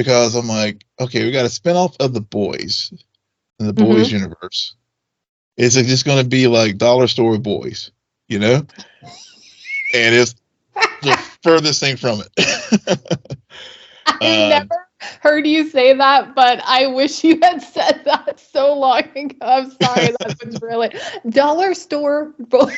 because I'm like, okay, we got a spinoff of The Boys in the Mm-hmm. Boys universe. Is it just going to be like Dollar Store Boys, you know? And it's the furthest thing from it. I've never heard you say that, but I wish you had said that so long ago. I'm sorry, that was really Dollar Store Boys.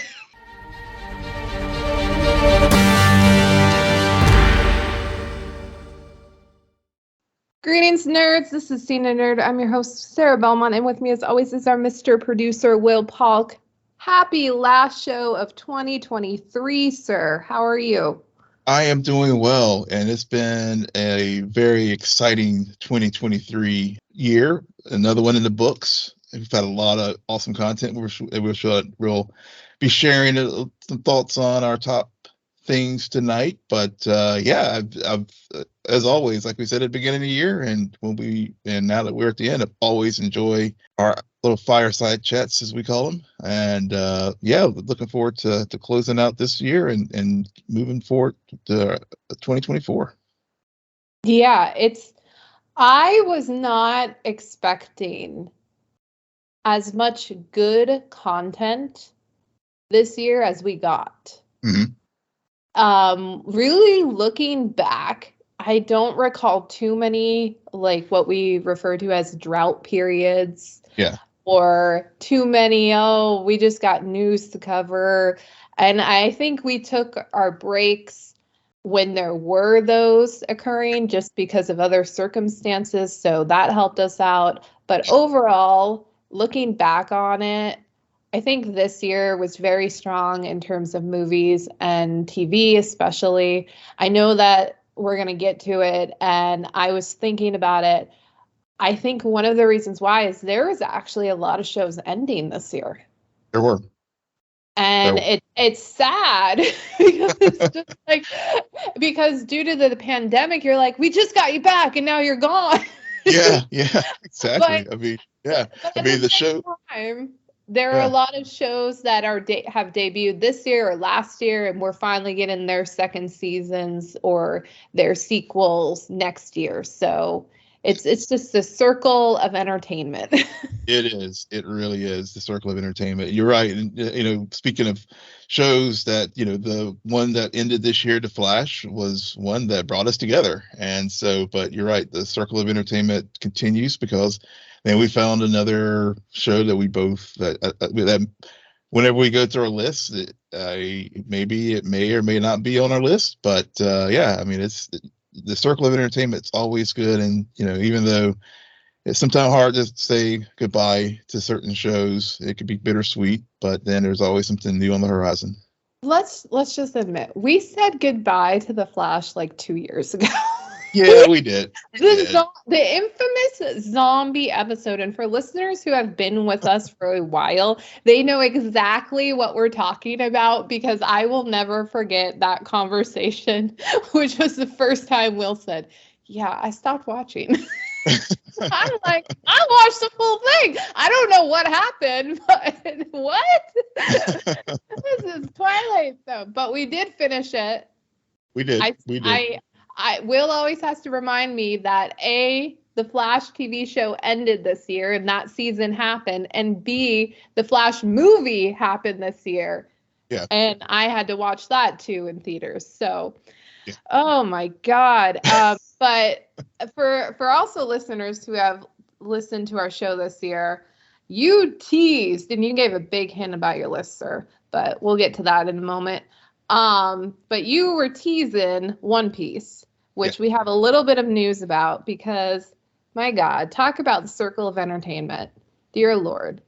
Greetings, nerds. This is Cena Nerd. I'm your host, Sarah Belmont, and with me, as always, is our Mr. Producer, Will Polk. Happy last show of 2023, sir. How are you? I am doing well, and it's been a very exciting 2023 year. Another one in the books. We've had a lot of awesome content. We'll be sharing some thoughts on our top things tonight. But yeah, I've as always, like we said at the beginning of the year, and now that we're at the end, I always enjoy our little fireside chats, as we call them. And yeah, looking forward to closing out this year and moving forward to 2024. Yeah, I was not expecting as much good content this year as we got. Mm-hmm. Really looking back, I don't recall too many, like what we refer to as drought periods. Yeah. Or too many, we just got news to cover. And I think we took our breaks when there were those occurring just because of other circumstances. So that helped us out. But overall, looking back on it, I think this year was very strong in terms of movies and TV, especially. I know that we're going to get to it, and I was thinking about it. I think one of the reasons why is there was actually a lot of shows ending this year. There were. And it's sad because it's just like, because due to the pandemic, you're like, we just got you back and now you're gone. Yeah, exactly. The show. There are a lot of shows that have debuted this year or last year, and we're finally getting their second seasons or their sequels next year. So it's just the circle of entertainment. It is. It really is the circle of entertainment. You're right. And, speaking of shows that, the one that ended this year, The Flash, was one that brought us together. And so, but you're right, the circle of entertainment continues because then we found another show that we both, that whenever we go through our list, maybe it may or may not be on our list. But yeah, I mean, it's the circle of entertainment. It's always good. And, even though it's sometimes hard to say goodbye to certain shows. It could be bittersweet, but then there's always something new on the horizon. Let's just admit, we said goodbye to The Flash like 2 years ago. Yeah, we did. The infamous zombie episode. And for listeners who have been with us for a while, they know exactly what we're talking about, because I will never forget that conversation, which was the first time Will said, yeah, I stopped watching. I'm like, I watched the full thing. I don't know what happened, but what? This is Twilight though. But we did finish it. We did. Will always has to remind me that A, the Flash TV show ended this year and that season happened, and B, the Flash movie happened this year. Yeah. And I had to watch that too in theaters. So yeah. Oh my God. But for also listeners who have listened to our show this year, you teased and you gave a big hint about your list, sir, but we'll get to that in a moment. But you were teasing One Piece, which we have a little bit of news about, because my God, talk about the circle of entertainment. Dear Lord.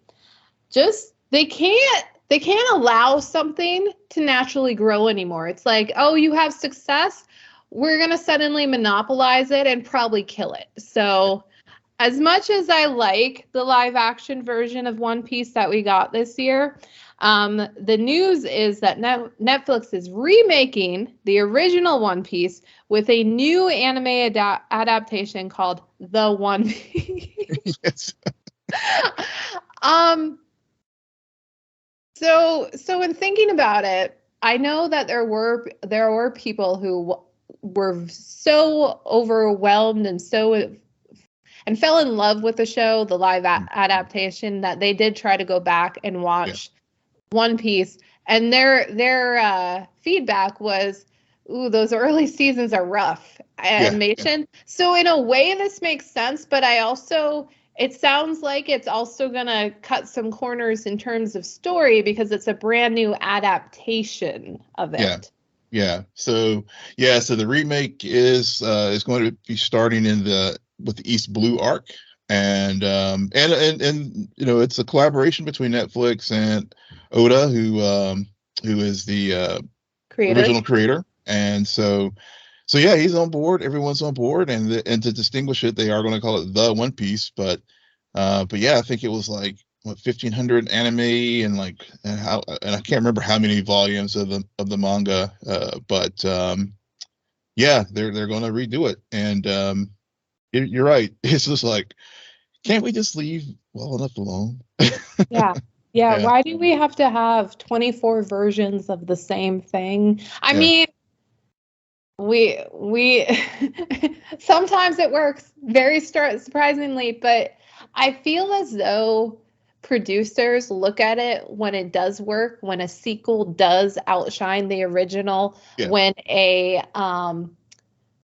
They can't allow something to naturally grow anymore. It's like, oh, you have success, we're going to suddenly monopolize it and probably kill it. So as much as I like the live action version of One Piece that we got this year, the news is that Netflix is remaking the original One Piece with a new anime adaptation called The One Piece. Yes. So in thinking about it, I know that there were people who were so overwhelmed and fell in love with the show, the live adaptation, that they did try to go back and watch One Piece, and their feedback was, "Ooh, those early seasons are rough animation." Yeah. So in a way, this makes sense, but it sounds like it's also gonna cut some corners in terms of story because it's a brand new adaptation of it. Yeah. Yeah. So the remake is going to be starting with the East Blue arc, and it's a collaboration between Netflix and Oda, who is the original creator, and so he's on board. Everyone's on board, and to distinguish it, they are going to call it the One Piece, but yeah, I think it was like 1,500 anime and I can't remember how many volumes of the manga, but yeah, they're going to redo it, and you're right. It's just like, can't we just leave well enough alone? Yeah. Why do we have to have 24 versions of the same thing? I mean, we sometimes it works very surprisingly, but I feel as though producers look at it when it does work, when a sequel does outshine the original, when a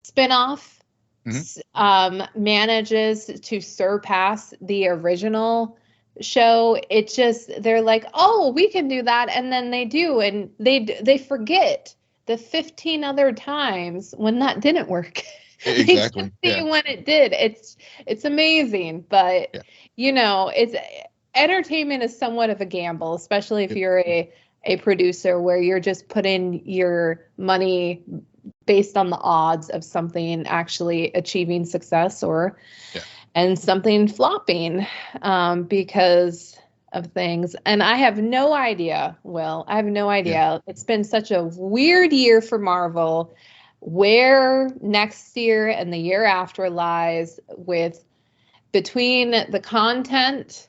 spinoff manages to surpass the original show. They're like, oh, we can do that, and then they do, and they forget the 15 other times when that didn't work. Exactly. When it did. It's amazing, but it's entertainment is somewhat of a gamble, especially if you're a producer where you're just putting your money based on the odds of something actually achieving success and something flopping because of things. And I have no idea, Will. I have no idea. Yeah. It's been such a weird year for Marvel, where next year and the year after lies between the content,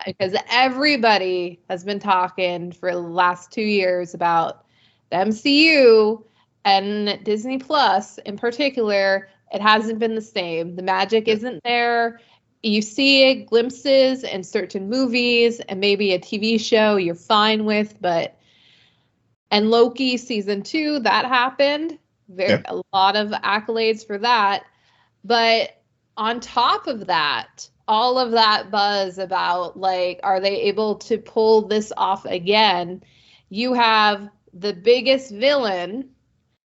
because everybody has been talking for the last 2 years about the MCU and Disney Plus in particular. It hasn't been the same. The magic isn't there. You see glimpses in certain movies and maybe a TV show you're fine with, and Loki season 2, that happened. A lot of accolades for that. But on top of that, all of that buzz about, like, are they able to pull this off again? You have the biggest villain,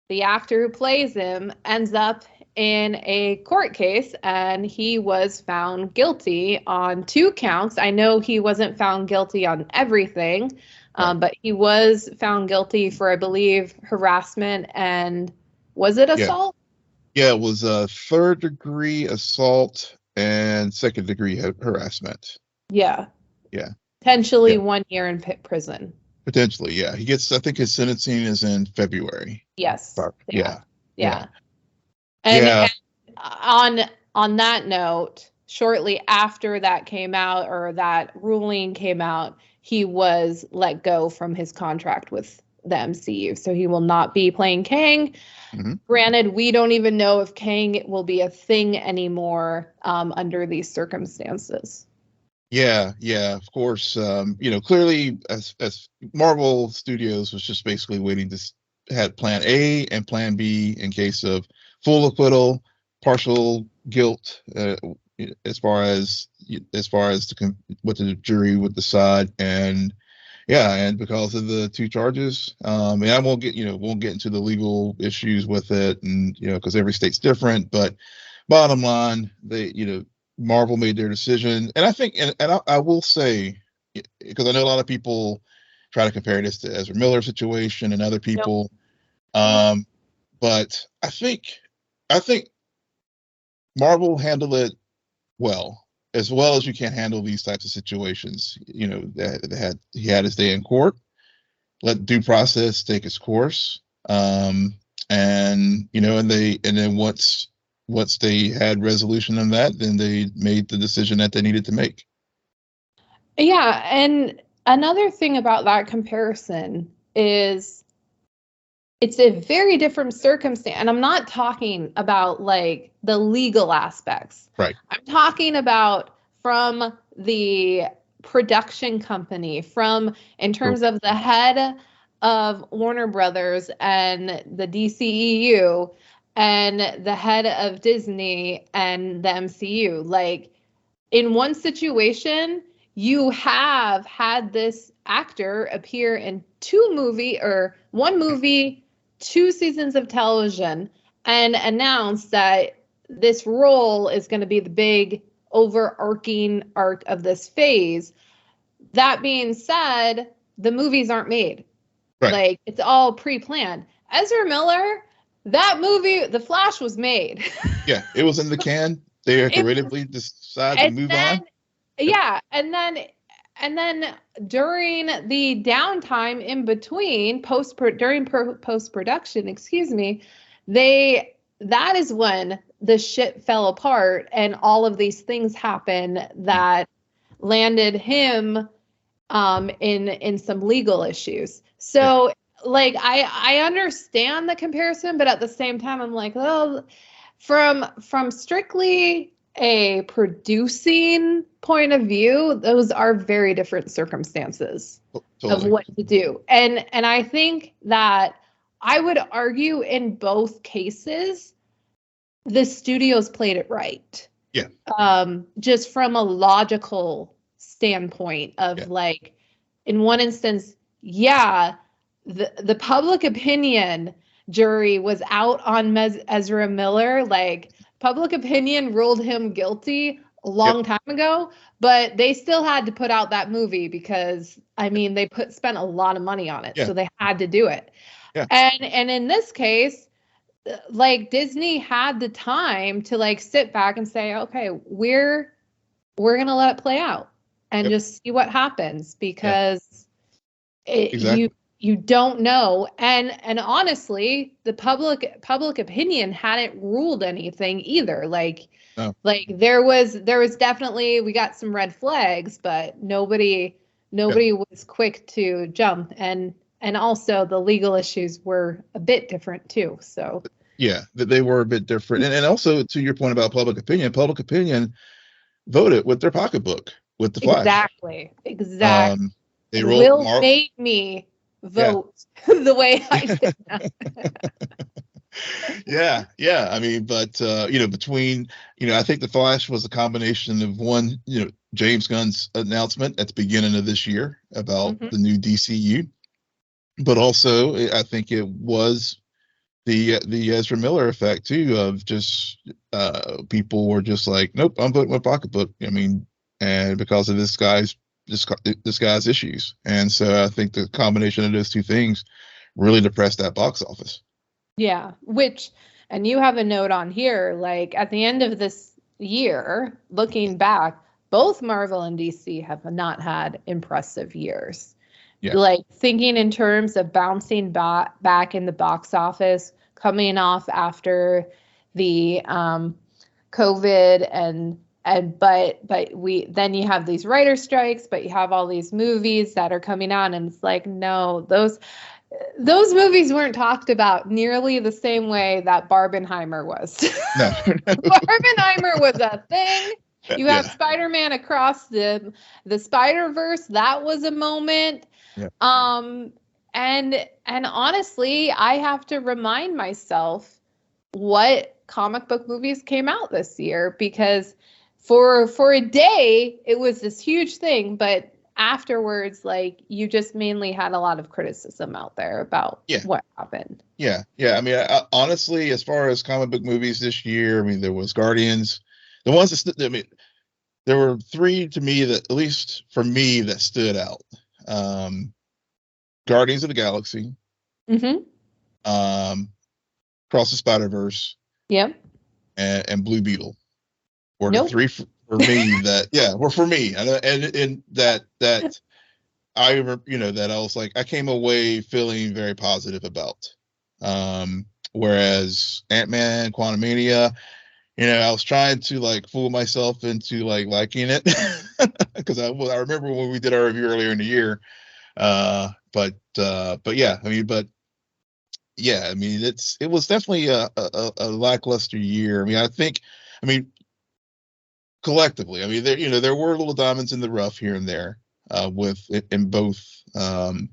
the actor who plays him, ends up in a court case, and he was found guilty on 2 counts. I know he wasn't found guilty on everything, but he was found guilty for, I believe, harassment and, was it assault? Yeah, it was a 3rd-degree assault and 2nd-degree harassment. Yeah. Yeah. Potentially 1 year in prison. Potentially, yeah. He gets, I think his sentencing is in February. Yes. Yeah. And on that note, shortly after that came out, or that ruling came out, he was let go from his contract with the MCU. So he will not be playing Kang. Granted, we don't even know if Kang will be a thing anymore under these circumstances. Yeah, of course. Clearly, as Marvel Studios was just basically waiting to had Plan A and Plan B in case of full acquittal, partial guilt, as far as what the jury would decide, and because of the 2 charges, and I won't get into the legal issues with it, and because every state's different, but bottom line, Marvel made their decision, and I think, and I will say, because I know a lot of people try to compare this to Ezra Miller situation and other people, but I think Marvel handled it well as you can handle these types of situations. That he had his day in court, let due process take its course, and then once they had resolution on that, then they made the decision that they needed to make. Yeah, and another thing about that comparison is it's a very different circumstance. And I'm not talking about like the legal aspects. Right. I'm talking about from the production company, from in terms of the head of Warner Brothers and the DCEU and the head of Disney and the MCU. Like in one situation, you have had this actor appear in one movie, 2 seasons of television, and announce that this role is going to be the big overarching arc of this phase. That being said, the movies aren't made. Right. Like it's all pre-planned. Ezra Miller, that movie, The Flash, was made. Yeah, it was in the can. They creatively decided to move on. Yeah, and then during the downtime in between during post-production, excuse me, that is when the shit fell apart and all of these things happen that landed him in some legal issues. So like I understand the comparison, but at the same time I'm like, oh, from strictly a producing point of view, those are very different circumstances Totally. of what to do. And I think that I would argue in both cases, the studios played it right. Yeah. Just from a logical standpoint of like, in one instance, the public opinion jury was out on Ezra Miller. Like public opinion ruled him guilty a long time ago, but they still had to put out that movie because I mean they spent a lot of money on it, so they had to do it. Yeah. And in this case, like Disney had the time to like sit back and say, okay, we're gonna let it play out and just see what happens because you don't know. And honestly, the public opinion hadn't ruled anything either. Like there was definitely, we got some red flags, but nobody was quick to jump. And also the legal issues were a bit different too. So yeah, they were a bit different. And also to your point about public opinion voted with their pocketbook with the Flash. Exactly. They Will made me vote the way I did. Yeah. I mean, but between I think the Flash was a combination of one, James Gunn's announcement at the beginning of this year about the new DCU, but also I think it was the Ezra Miller effect too, of just people were just like, nope, I'm voting my pocketbook. I mean, and because of this guy's issues, and so I think the combination of those two things really depressed that box office. Yeah, and you have a note on here, like at the end of this year, looking back, both Marvel and DC have not had impressive years. Yeah. Like thinking in terms of bouncing back in the box office, coming off after the COVID but then you have these writer strikes, but you have all these movies that are coming out, and it's like, no, those movies weren't talked about nearly the same way that Barbenheimer was. No. Barbenheimer was a thing. You have Spider-Man Across the Spider-Verse. That was a moment. Yeah. And honestly, I have to remind myself what comic book movies came out this year, because for a day it was this huge thing, but afterwards, like, you just mainly had a lot of criticism out there about what happened. Yeah. I mean, honestly, as far as comic book movies this year, I mean, there was Guardians, the ones that there were three to me that, at least for me, that stood out. Guardians of the Galaxy, Across the Spider-Verse, and Blue Beetle were the three for me that were for me, and that I remember, that I was like, I came away feeling very positive about. Whereas Ant-Man, Quantumania, I was trying to like fool myself into like liking it because I remember when we did our review earlier in the year. But yeah, I mean, but yeah, I mean, it was definitely a lackluster year. I mean, I mean, collectively, I mean, there were little diamonds in the rough here and there, with in both. Um,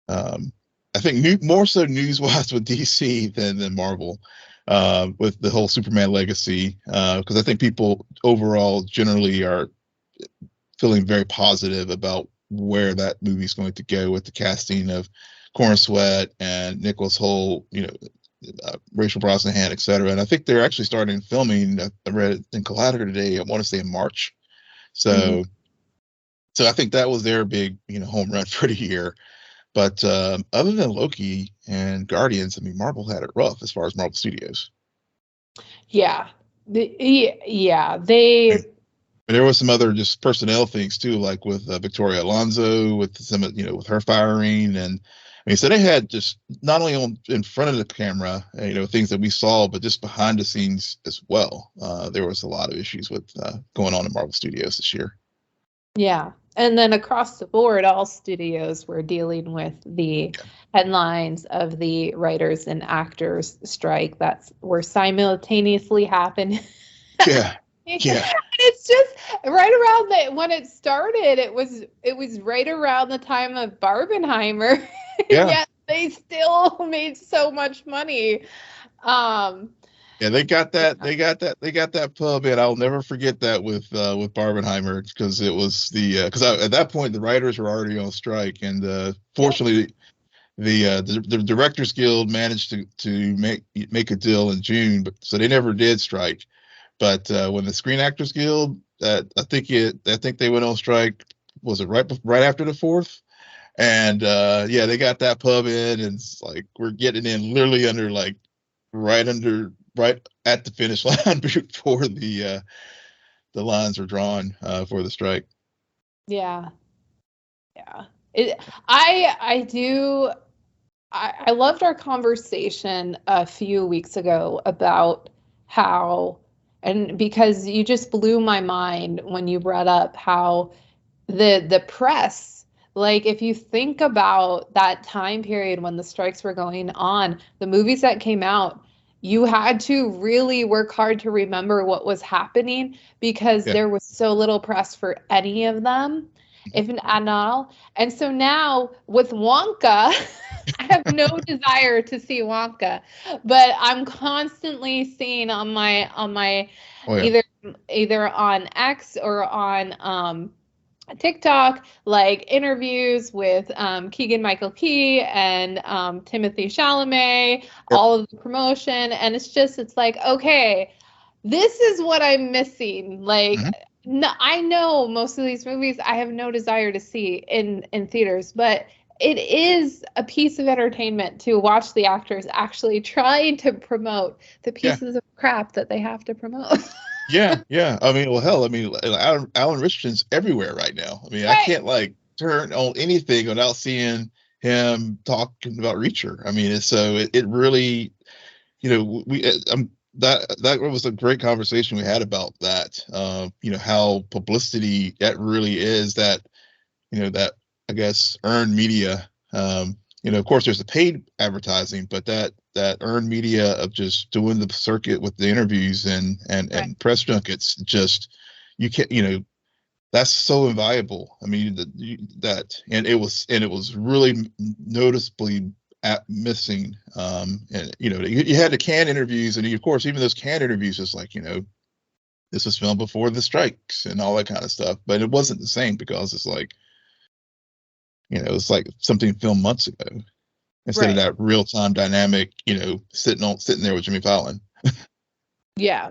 I think more so news wise with DC than Marvel, with the whole Superman legacy, because I think people overall generally are feeling very positive about where that movie's going to go with the casting of Corn Sweat and Nicholas Hoult, Rachel Brosnahan, et cetera. And I think they're actually starting filming. I read it in Collider today. I want to say in March. Mhm. So, so I think that was their big, home run for the year. But other than Loki and Guardians, I mean, Marvel had it rough as far as Marvel Studios. Yeah. Yeah, they. But there was some other just personnel things too, like with Victoria Alonso, with some, with her firing, and I mean, so they had just not only in front of the camera, things that we saw, but just behind the scenes as well. There was a lot of issues with going on in Marvel Studios this year. Yeah. And then across the board, all studios were dealing with the headlines of the writers and actors strike that were simultaneously happening. Yeah, yeah, It's just right around when it started, it was right around the time of Barbenheimer. yeah. Yet they still made so much money. Um, Yeah, they got that. They got that. They got that pub, and I'll never forget that with Barbenheimer, because it was because at that point the writers were already on strike, and fortunately the Directors Guild managed to make a deal in June, but so they never did strike. But when the Screen Actors Guild, I think they went on strike. Was it right after the 4th? And yeah, they got that pub in, and it's like we're getting in literally under like right at the finish line before the lines are drawn for the strike. yeah, yeah. It, I do. I loved our conversation a few weeks ago about how, and because you just blew my mind when you brought up how the press, like if you think about that time period when the strikes were going on, the movies that came out, you had to really work hard to remember what was happening because Yeah. there was so little press for any of them, if at all. And so now with Wonka, I have no desire to see Wonka, but I'm constantly seeing on my Oh yeah. either on X or on TikTok, like interviews with Keegan Michael Key and Timothy Chalamet, Yep. all of the promotion. And it's like, okay, this is what I'm missing. Like, Hmm. no, I know most of these movies I have no desire to see in theaters, but it is a piece of entertainment to watch the actors actually trying to promote the Yeah. pieces of crap that they have to promote. Yeah. Yeah. I mean, well, hell, I mean, Alan Richardson's everywhere right now. I mean, I Right. can't like turn on anything without seeing him talking about Reacher. I mean, it really, we that was a great conversation we had about that. How publicity that really is, that I guess earned media. Of course, there's the paid advertising, but that earned media of just doing the circuit with the interviews Right. and press junkets, just you can't, that's so invaluable. I mean, and it was really noticeably missing. And you had the canned interviews, and of course, even those canned interviews, is like, this was filmed before the strikes and all that kind of stuff, but it wasn't the same because it's like, it's like something filmed months ago instead of Right. that real time dynamic, sitting there with Jimmy Fallon. Yeah.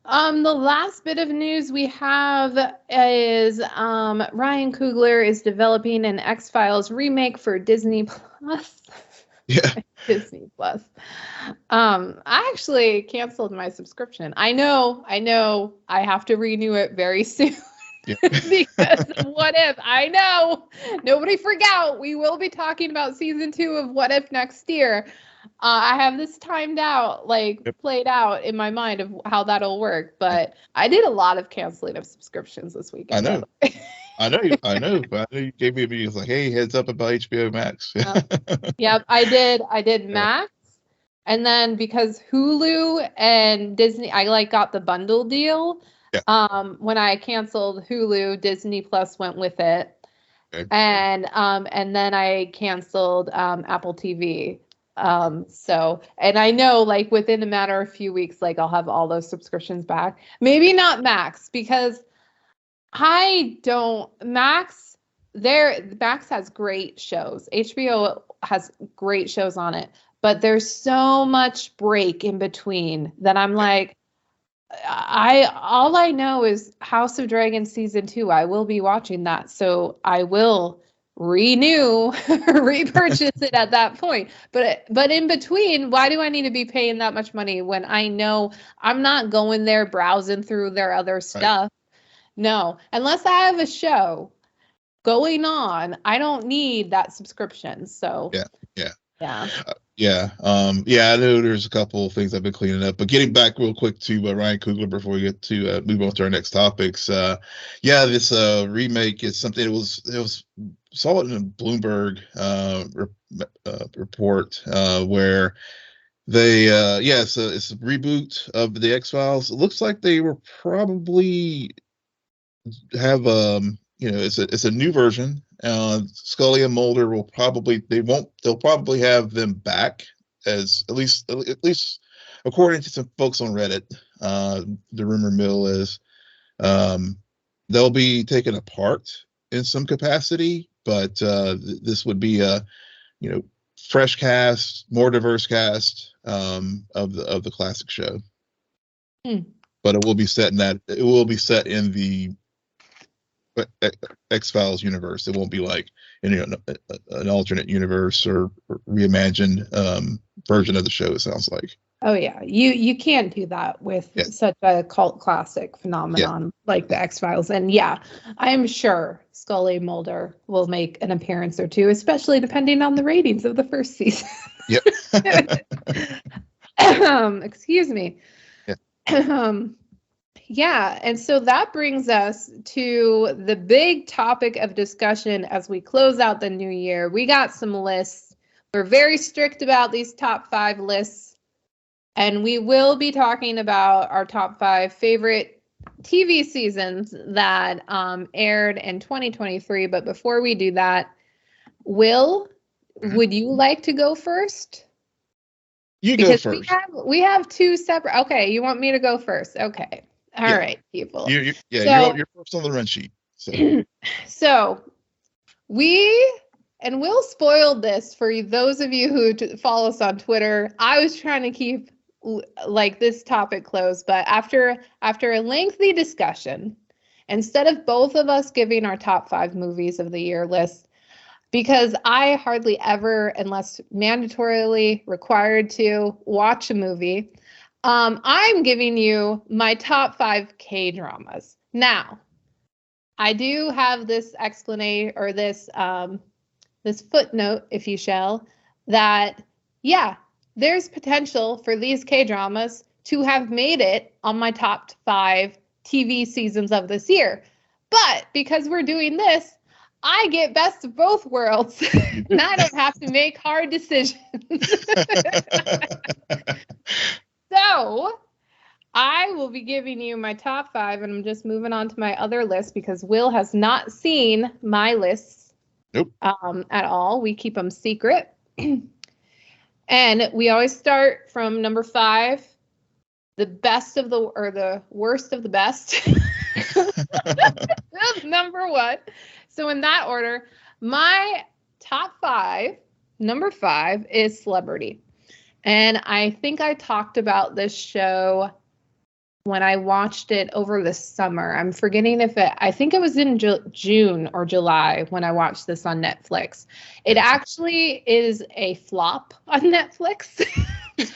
The last bit of news we have is Ryan Coogler is developing an X-Files remake for Disney Plus. Yeah. Disney Plus. I actually canceled my subscription. I know, I have to renew it very soon. Yeah. Because of What If. I know. Nobody freak out. We will be talking about season 2 of What If next year. I have this timed out, like Yep. played out in my mind of how that'll work. But I did a lot of canceling of subscriptions this I weekend, by know. the way. I know you gave me a video. It's like, hey, heads up about HBO Max. Yep, I did Max, and then because Hulu and Disney, I like got the bundle deal. Yeah. When I canceled Hulu, Disney Plus went with it. Okay. And then I canceled Apple TV. So, and I know like within a matter of a few weeks, like I'll have all those subscriptions back. Maybe not Max, because I don't Max Max has great shows. HBO has great shows on it, but there's so much break in between that I'm like, all I know is House of Dragons season 2. I will be watching that, so I will renew, repurchase it at that point. But in between, why do I need to be paying that much money when I know I'm not going there browsing through their other Right. stuff? No, unless I have a show going on, I don't need that subscription. So Yeah. Yeah. yeah. Yeah, I know there's a couple of things I've been cleaning up, but getting back real quick to Ryan Coogler before we get to move on to our next topics. Yeah, this remake is something. It was saw it in a Bloomberg report where they it's a reboot of the X-Files. It looks like they were probably have it's a new version. Scully and Mulder they'll probably have them back, as at least according to some folks on Reddit. The rumor mill is they'll be taken apart in some capacity, but this would be a you know fresh cast, more diverse cast of the classic show. But it will be set in the X-Files universe. It won't be like an alternate universe or reimagined version of the show. It sounds like. Oh yeah, you can't do that with such a cult classic phenomenon like the X-Files. And yeah, I'm sure Scully Mulder will make an appearance or two, especially depending on the ratings of the first season. Yep. Excuse me. Yeah, and so that brings us to the big topic of discussion as we close out the new year. We got some lists. We're very strict about these top 5 lists, and we will be talking about our top 5 favorite TV seasons that aired in 2023. But before we do that, Will, would you like to go first? You go first. We have 2 separate. Okay, you want me to go first? Okay. All right, people. You're first on the run sheet. So Will spoiled this for those of you who follow us on Twitter. I was trying to keep like this topic closed, but after a lengthy discussion, instead of both of us giving our top 5 movies of the year list, because I hardly ever, unless mandatorily required to, watch a movie, I'm giving you my top 5 K-dramas. Now, I do have this explanation, or this footnote, if you shall, that there's potential for these K-dramas to have made it on my top 5 TV seasons of this year. But because we're doing this, I get best of both worlds, and I don't have to make hard decisions. So I will be giving you my top 5, and I'm just moving on to my other list because Will has not seen my lists. Nope. At all. We keep them secret. And we always start from number 5, the best of the worst of the best. Number 1. So in that order, my top 5, number 5 is Celebrity. And I think I talked about this show when I watched it over the summer. I'm forgetting I think it was in June or July when I watched this on Netflix. It actually is a flop on Netflix.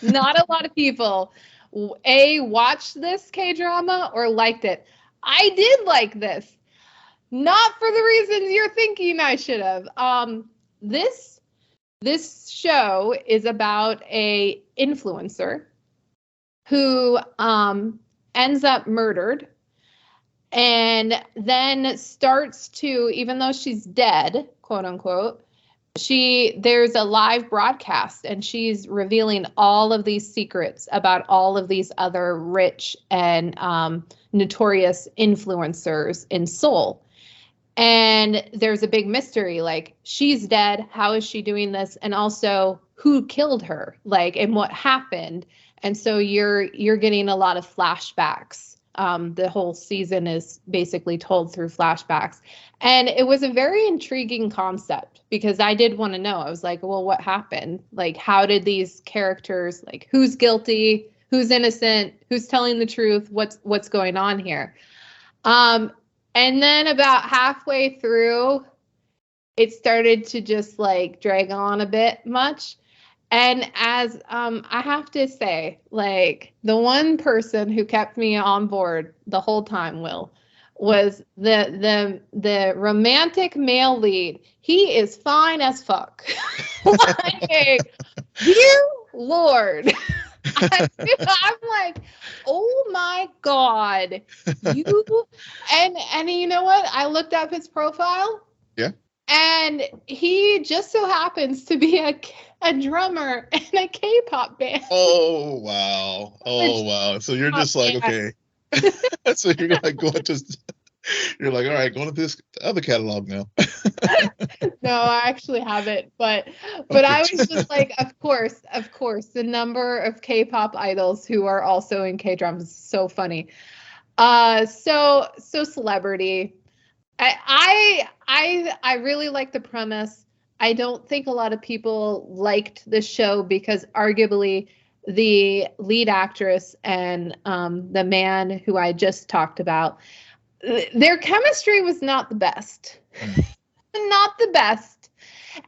Not a lot of people watched this K-drama or liked it. I did like this. Not for the reasons you're thinking I should have. This show is about a influencer who ends up murdered, and then starts to, even though she's dead, quote unquote, there's a live broadcast and she's revealing all of these secrets about all of these other rich and notorious influencers in Seoul. And there's a big mystery, like, she's dead, how is she doing this, and also who killed her, like, and what happened. And so you're getting a lot of flashbacks. The whole season is basically told through flashbacks. And it was a very intriguing concept because I did want to know. I was like, well, what happened? Like, how did these characters, like, who's guilty, who's innocent, who's telling the truth, what's going on here? And then about halfway through, it started to just like drag on a bit much. And as I have to say, like, the one person who kept me on board the whole time, Will, was the romantic male lead. He is fine as fuck. Like, dear Lord. I'm like, oh my God, you, and you know what? I looked up his profile. Yeah. And he just so happens to be a drummer in a K-pop band. Oh, wow. Oh, wow. So you're just like, okay. So you're like going to, you're like, all right, going to this other catalog now. No, I actually haven't, but okay. I was just like, of course, the number of K-pop idols who are also in K-dramas is so funny. So celebrity. I really like the premise. I don't think a lot of people liked the show because arguably the lead actress and the man who I just talked about, their chemistry was not the best. Not the best.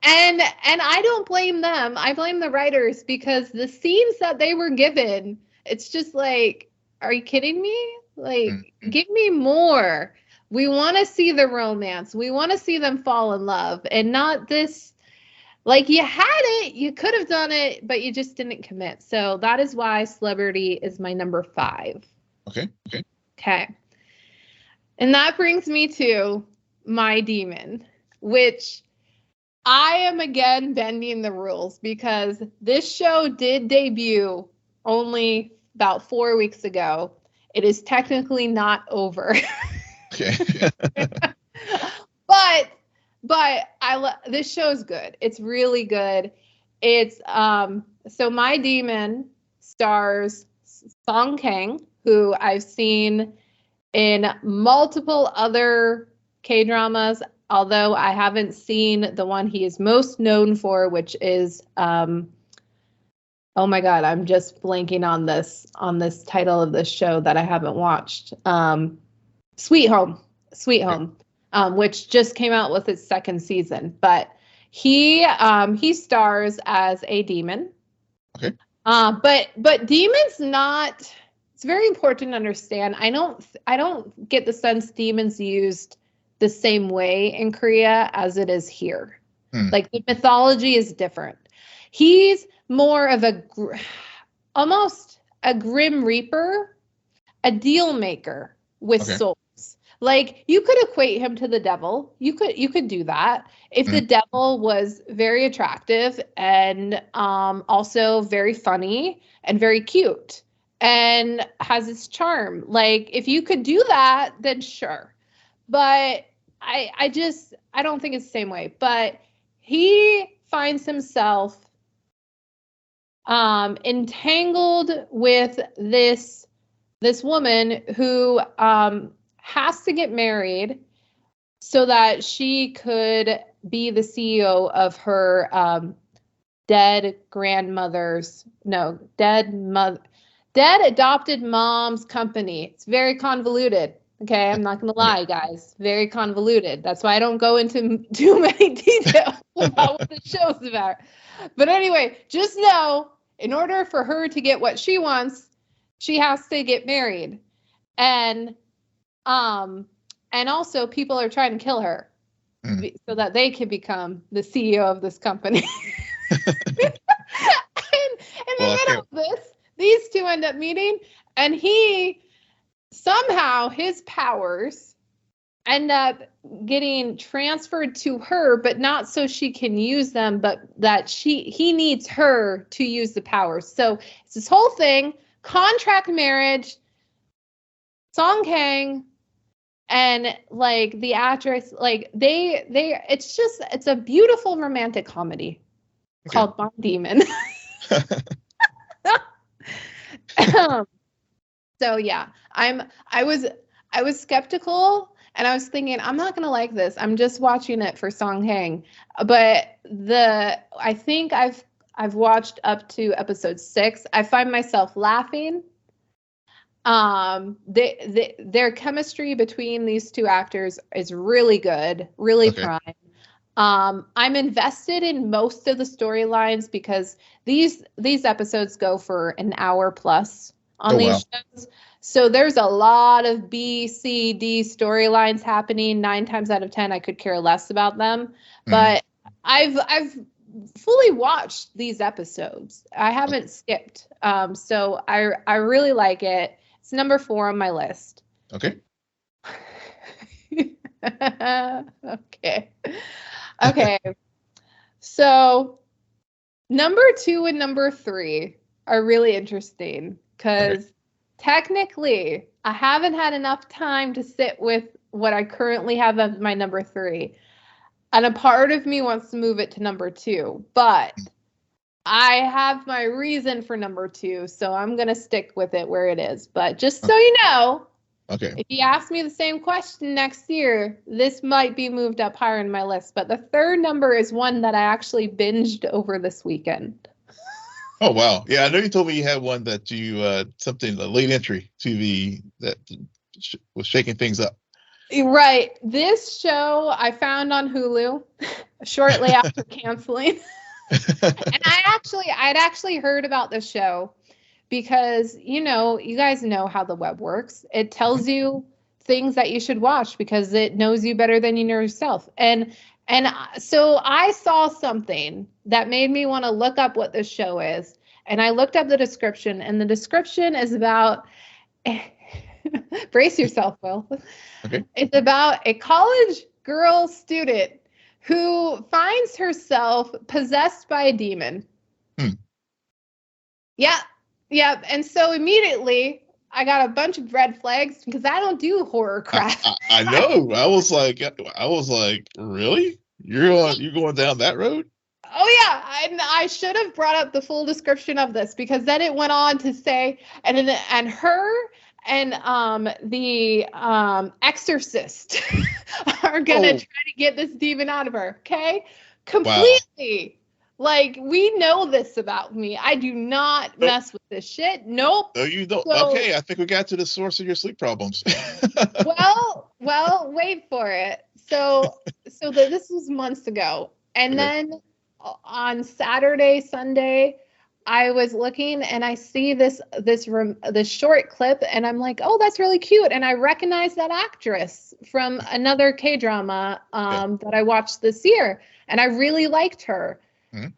And I don't blame them. I blame the writers because the scenes that they were given, it's just like, are you kidding me? Like, give me more. We want to see the romance. We want to see them fall in love and not this, like, you had it, you could have done it, but you just didn't commit. So that is why Celebrity is my number 5. Okay. And that brings me to my demon, which I am again bending the rules because this show did debut only about 4 weeks ago. It is technically not over. Okay. but this show is good. It's really good. It's so my demon stars Kang, who I've seen in multiple other K-dramas, although I haven't seen the one he is most known for, which is oh my God, I'm just blanking on this title of this show that I haven't watched. Sweet Home, which just came out with its 2nd season. But he stars as a demon. Okay. But demons not. It's very important to understand. I don't get the sense demons used the same way in Korea as it is here. Like, the mythology is different. He's more of almost a grim reaper, a deal maker with souls. Like, you could equate him to the devil. You could do that if the devil was very attractive and also very funny and very cute and has its charm. Like, if you could do that, then sure. But I don't think it's the same way. But he finds himself entangled with this woman who has to get married so that she could be the CEO of her dead adopted mom's company. It's very convoluted. Okay, I'm not going to lie, guys. Very convoluted. That's why I don't go into too many details about what the show's about. But anyway, just know, in order for her to get what she wants, she has to get married. And also people are trying to kill her so that they can become the CEO of this company. And in the middle of this, these two end up meeting, and he somehow his powers end up getting transferred to her, but not so she can use them, but that he needs her to use the powers. So it's this whole thing, contract marriage, Song Kang, and like the actress, like it's a beautiful romantic comedy called My Demon. So yeah, I was skeptical, and I was thinking I'm not gonna like this. I'm just watching it for Song Kang, but I think I've watched up to episode 6. I find myself laughing. Their chemistry between these two actors is really good, really prime. I'm invested in most of the storylines because these episodes go for an hour plus on these shows. So there's a lot of B, C, D storylines happening. 9 times out of 10, I could care less about them. But I've fully watched these episodes. I haven't skipped. So I really like it. It's number 4 on my list. Okay. Okay. So number 2 and number 3 are really interesting because technically I haven't had enough time to sit with what I currently have as my number 3. And a part of me wants to move it to number 2, but I have my reason for number 2, so I'm going to stick with it where it is. But just so you know, if you ask me the same question next year, this might be moved up higher in my list. But the third number is one that I actually binged over this weekend. Oh, wow. Yeah, I know you told me you had one that you, a late entry TV that was shaking things up. Right. This show I found on Hulu shortly after canceling. And I'd actually heard about this show because, you guys know how the web works. It tells you things that you should watch because it knows you better than you know yourself. And so I saw something that made me want to look up what this show is. And I looked up the description, and the description is about brace yourself, Will. Okay. It's about a college girl student who finds herself possessed by a demon. Yeah. And so immediately I got a bunch of red flags because I don't do horror crap. I know. I was like, really? You're going down that road? Oh yeah, I should have brought up the full description of this because then it went on to say, and her and the exorcist are gonna try to get this demon out of her. Okay, completely. Wow. Like, we know this about me. I do not mess with this shit. Nope. No, you don't. So, okay, I think we got to the source of your sleep problems. well, wait for it. So this was months ago, and then on Saturday, Sunday, I was looking and I see this short clip, and I'm like, oh, that's really cute, and I recognize that actress from another K-drama that I watched this year, and I really liked her.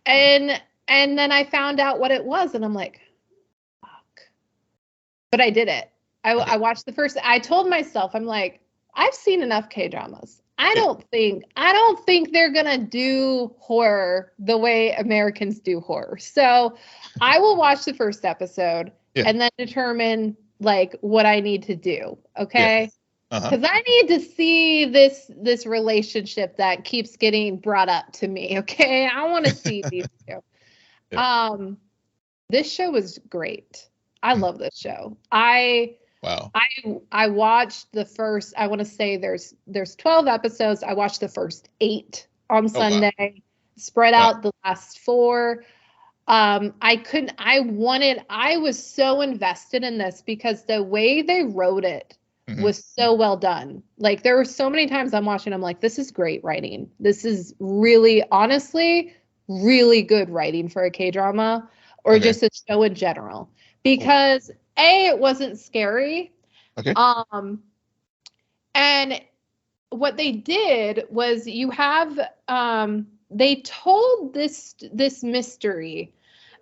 And then I found out what it was, and I'm like, fuck. But I did it. I watched the first. I told myself, I'm like, I've seen enough K-dramas. I don't think they're gonna do horror the way Americans do horror. So I will watch the first episode and then determine like what I need to do. Okay. Because I need to see this relationship that keeps getting brought up to me. Okay, I want to see these two. This show was great. I love this show. I watched the first. I want to say there's 12 episodes. I watched the first 8 on Sunday. Wow. Spread out the last 4. I was so invested in this because the way they wrote it was so well done. Like, there were so many times I'm watching, I'm like, this is great writing. This is really, honestly, really good writing for a K-drama or just a show in general. Because it wasn't scary. And what they did was they told this mystery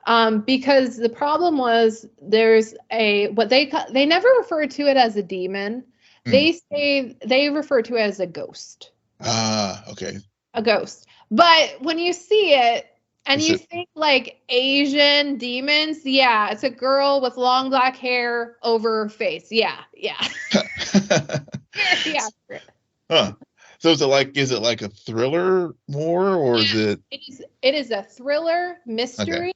Because the problem was there's what they never refer to it as a demon. Mm. They refer to it as a ghost. Ah, okay. A ghost. But when you see it and Is you it? think like Asian demons, yeah, it's a girl with long black hair over her face. Yeah, yeah. Very accurate. Huh. So is it like a thriller more, or is Yeah, it? it is a thriller Okay, mystery.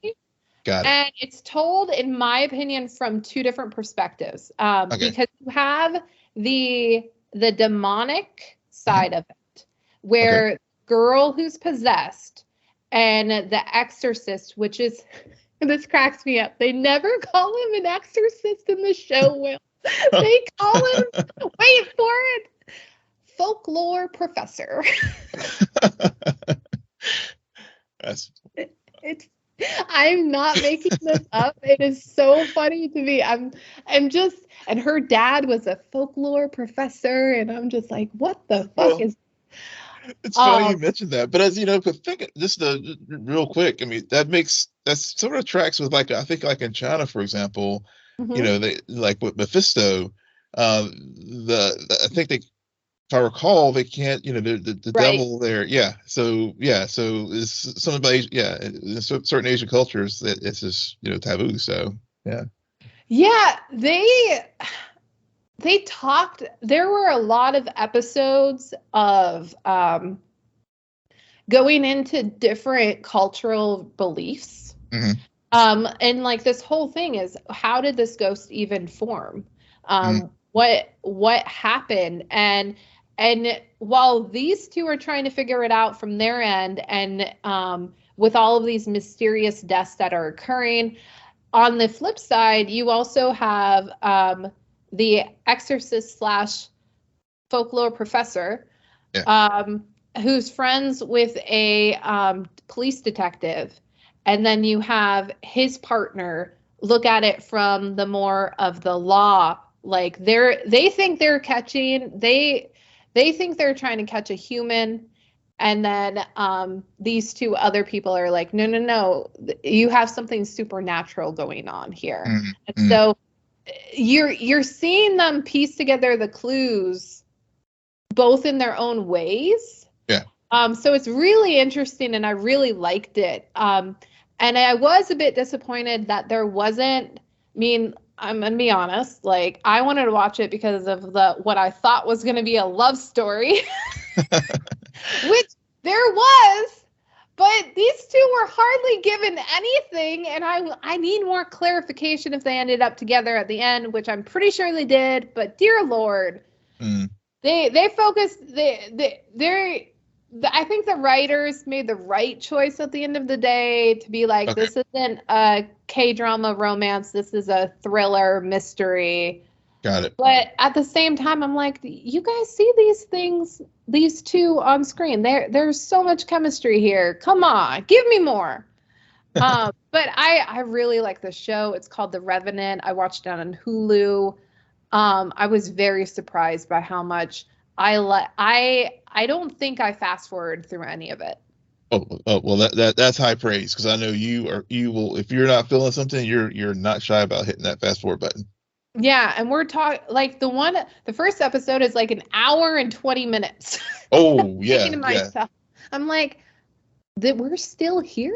got it. And it's told, in my opinion, from two different perspectives. Okay. Because you have the demonic Hmm. side of it, Okay. where girl who's possessed, and the exorcist, which is this cracks me up. They never call him an exorcist in the show, Will. They call him, wait for it, folklore professor. That's It's I'm not making this up. It is so funny to me. I'm just and her dad was a folklore professor and I'm just like, what the fuck well. is It's funny um you mentioned that, but as you know, but think just real quick. I mean, that's sort of tracks with like I think like in China, for example, mhm, they like with Mephisto. I think they, if I recall, they can't, the right. devil there. So it's some about in certain Asian cultures that it's just taboo. So yeah. Yeah, they talked there were a lot of episodes of going into different cultural beliefs. Hmm. And like this whole thing is, how did this ghost even form? Hmm. What happened? And while these two are trying to figure it out from their end, and with all of these mysterious deaths that are occurring, on the flip side, you also have the exorcist slash folklore professor, Yeah. um, who's friends with a police detective, and then you have his partner look at it from the more of the law. Like they think they're catching they think they're trying to catch a human, and then these two other people are like, no, no, no, you have something supernatural going on here. Hmm. And Hmm. so you're seeing them piece together the clues both in their own ways. Yeah. So it's really interesting and I really liked it. And I was a bit disappointed that there wasn't, I mean, I'm gonna be honest, like I wanted to watch it because of the what I thought was gonna be a love story, which there was, but these two were hardly given anything, and I need more clarification if they ended up together at the end, which I'm pretty sure they did, but dear Lord, Mm. they focused I think the writers made the right choice at the end of the day to be like, Okay. this isn't a K-drama romance, this is a thriller mystery. Got it. But at the same time, I'm like, you guys see these things, these two on screen. There's so much chemistry here. Come on, give me more. But I really like the show. It's called The Revenant. I watched it on Hulu. I was very surprised by how much I don't think I fast forward through any of it. Well, that's high praise, because I know you will, if you're not feeling something, you're not shy about hitting that fast forward button. Yeah, and we're talking like the first episode is like an hour and 20 minutes. Oh Thinking yeah, to yeah. myself, I'm like, that we're still here?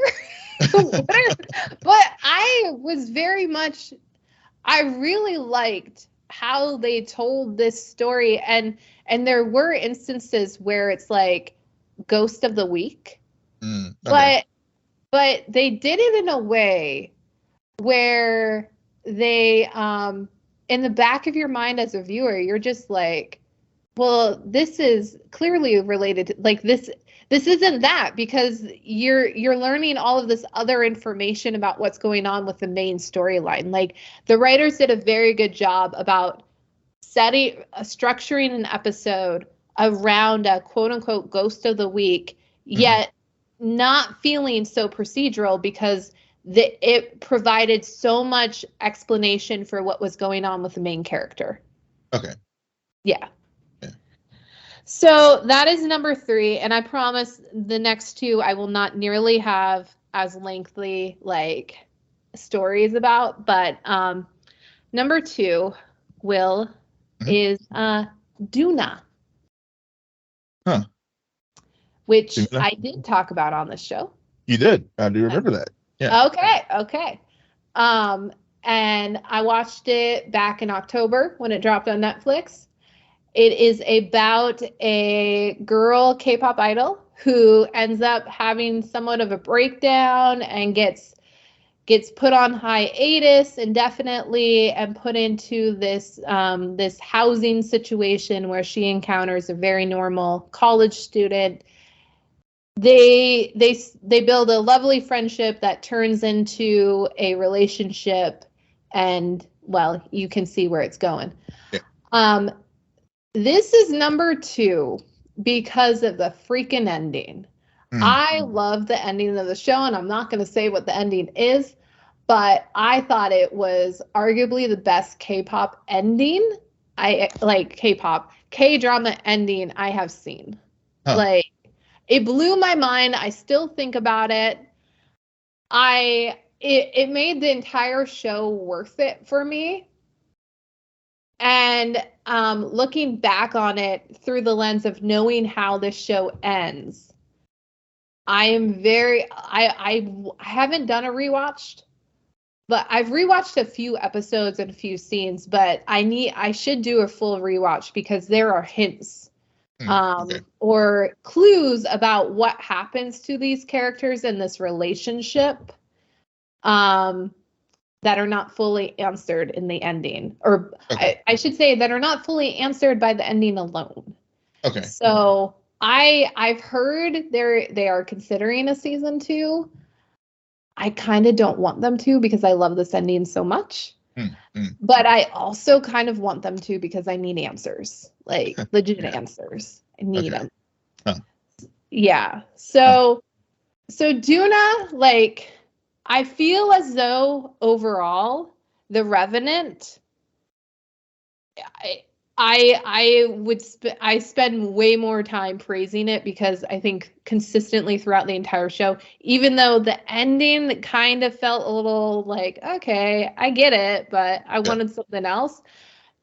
But I was very much I really liked how they told this story, and there were instances where it's like ghost of the week, Okay. but they did it in a way where they in the back of your mind as a viewer you're just like, well, this is clearly related to, like this isn't that, because you're learning all of this other information about what's going on with the main storyline. Like the writers did a very good job about structuring an episode around a quote unquote ghost of the week, Hmm. yet not feeling so procedural, because it provided so much explanation for what was going on with the main character. Okay. Yeah. Yeah. So that is number 3, and I promise the next two I will not nearly have as lengthy, like stories about. But number 2, Will, is Duna. Huh. Which Duna? I did talk about on the show. You did. I do remember that. Yeah. Okay. And I watched it back in October when it dropped on Netflix. It is about a girl K-pop idol who ends up having somewhat of a breakdown and gets put on hiatus indefinitely and put into this this housing situation where she encounters a very normal college student. They build a lovely friendship that turns into a relationship, and well, you can see where it's going. Yeah. This is number 2 because of the freaking ending. I love the ending of the show, and I'm not going to say what the ending is, but I thought it was arguably the best K-pop ending. I like K-pop, K-drama ending I have seen. Huh. Like, it blew my mind. I still think about it. It made the entire show worth it for me. And looking back on it through the lens of knowing how this show ends, I haven't done a rewatch, but I've rewatched a few episodes and a few scenes, but I should do a full rewatch because there are hints Okay. or clues about what happens to these characters in this relationship that are not fully answered in the ending, or Okay. I should say that are not fully answered by the ending alone. Okay. So I've heard they are considering a season 2. I kind of don't want them to because I love this ending so much. But I also kind of want them to because I need answers, like legit answers. I need them. Huh. Yeah. So Duna, like, I feel as though overall The Revenant, I spend way more time praising it because I think consistently throughout the entire show, even though the ending kind of felt a little like, okay, I get it, but I wanted something else.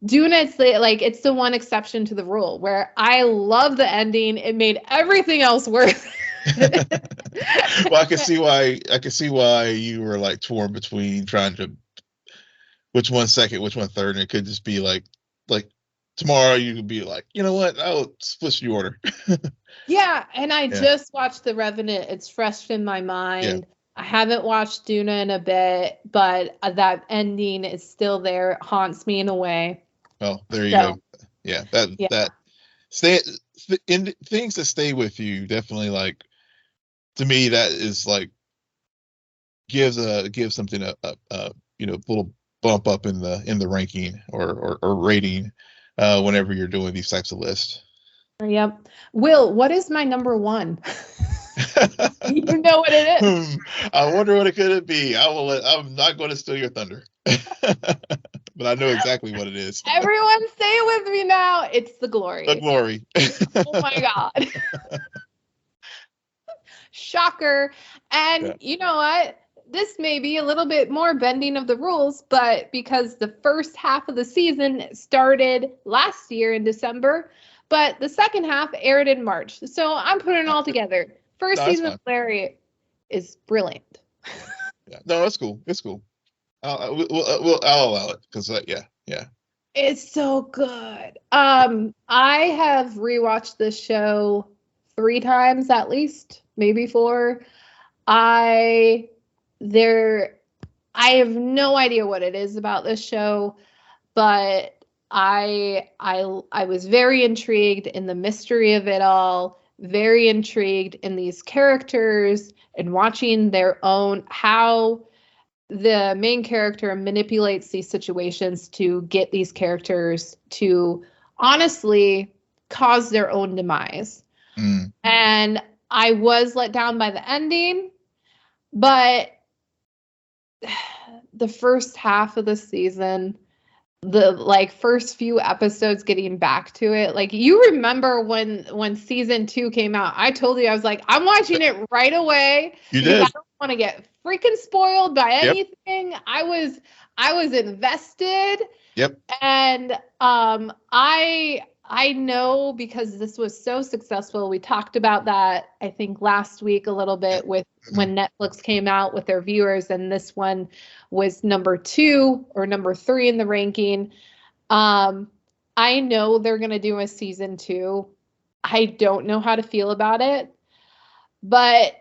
Duna, it's the one exception to the rule where I love the ending. It made everything else worth it. Well, I can see why you were like torn between trying to which one second, which one third, and it could just be like tomorrow you could be like, you know what, I'll switch the order. Yeah, and I just watched The Revenant. It's fresh in my mind. I haven't watched Duna in a bit, but that ending is still there. It haunts me in a way. Oh, there you go. Yeah, that things that stay with you definitely, like, to me, that is like gives something a little bump up in the ranking or rating whenever you're doing these types of lists. Yep. Will, what is my number 1? You know what it is. I wonder what it could be. I'm not going to steal your thunder, but I know exactly what it is. Everyone, say it with me now. It's The Glory. The Glory. Oh my God. Shocker. And you know what? This may be a little bit more bending of the rules, but because the first half of the season started last year in December, but the second half aired in March. So I'm putting it all together. First season of Larry is brilliant. No, it's cool. It's cool. I'll allow it because yeah. It's so good. I have rewatched this show 3 times at least, maybe 4. I have no idea what it is about this show, but I was very intrigued in the mystery of it all, very intrigued in these characters and watching how the main character manipulates these situations to get these characters to honestly cause their own demise. And I was let down by the ending, but the first half of the season, the first few episodes getting back to it, like, you remember when season 2 came out, I told you, I was like, I'm watching it right away. You did. I don't want to get freaking spoiled by Yep. anything. I was invested. Yep. And I know because this was so successful. We talked about that, I think, last week a little bit with when Netflix came out with their viewers, and this one was number 2 or number 3 in the ranking. I know they're going to do a season 2. I don't know how to feel about it, but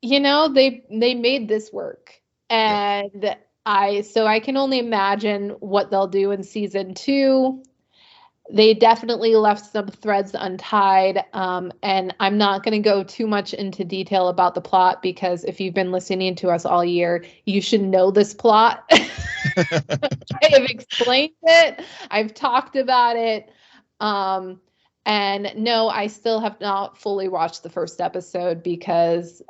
they made this work, and I can only imagine what they'll do in season 2. They definitely left some threads untied, and I'm not going to go too much into detail about the plot, because if you've been listening to us all year, you should know this plot. I have explained it. I've talked about it. And no, I still have not fully watched the first episode because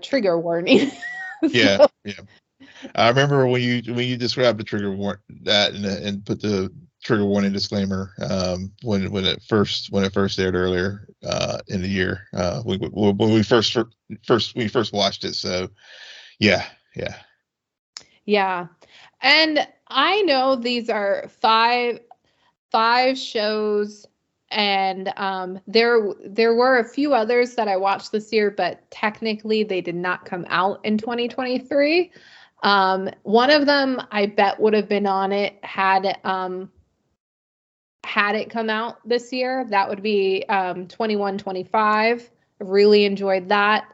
trigger warning. Yeah. Yeah. I remember when you described the trigger warning that and put the trigger warning disclaimer when it first aired earlier in the year when we first watched it. So yeah. And I know these are five shows, and there were a few others that I watched this year, but technically they did not come out in 2023. One of them I bet would have been on it had it come out this year. That would be 2125. Really enjoyed that.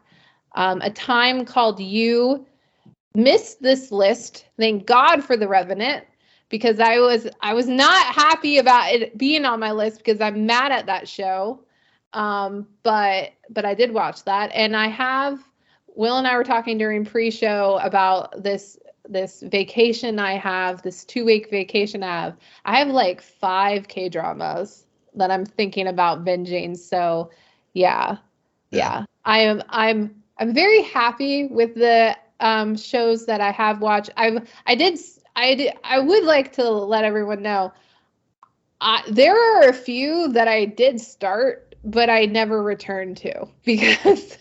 A Time Called You. Missed this list. Thank God for The Revenant, because I was not happy about it being on my list because I'm mad at that show. But I did watch that, and Will and I were talking during pre-show about this vacation I have, this 2-week vacation I have like 5 K-dramas that I'm thinking about binging. So yeah. I'm very happy with the shows that I have watched. I would like to let everyone know there are a few that I did start, but I never returned to, because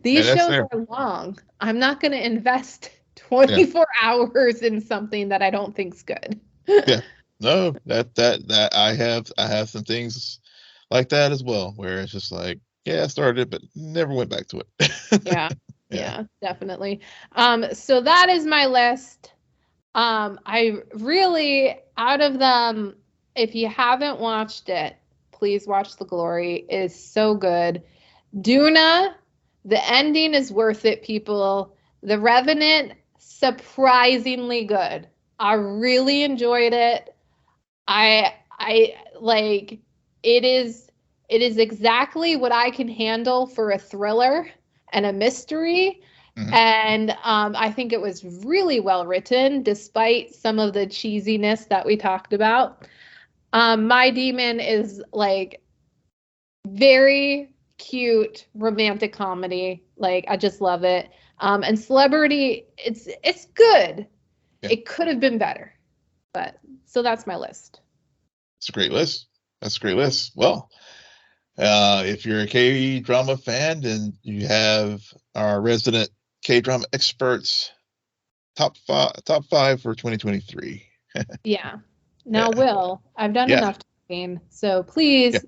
these shows are long. I'm not going to invest 24 hours in something that I don't think's good. No, that I have some things like that as well, where it's just like, I started it, but never went back to it. Yeah, definitely. So that is my list. I really, out of them, if you haven't watched it, please watch The Glory. It is so good. Duna, the ending is worth it, people. The Revenant, surprisingly good. I really enjoyed it. I like it is exactly what I can handle for a thriller and a mystery. Mm-hmm. And I think it was really well written, despite some of the cheesiness that we talked about. My Demon is like very cute romantic comedy. Like, I just love it. And Celebrity, it's good. It could have been better, but so that's my list. It's a great list. That's a great list. Well, if you're a K-drama fan, then you have our resident K-drama experts top five for 2023. Yeah. Now, Will, I've done enough talking, so please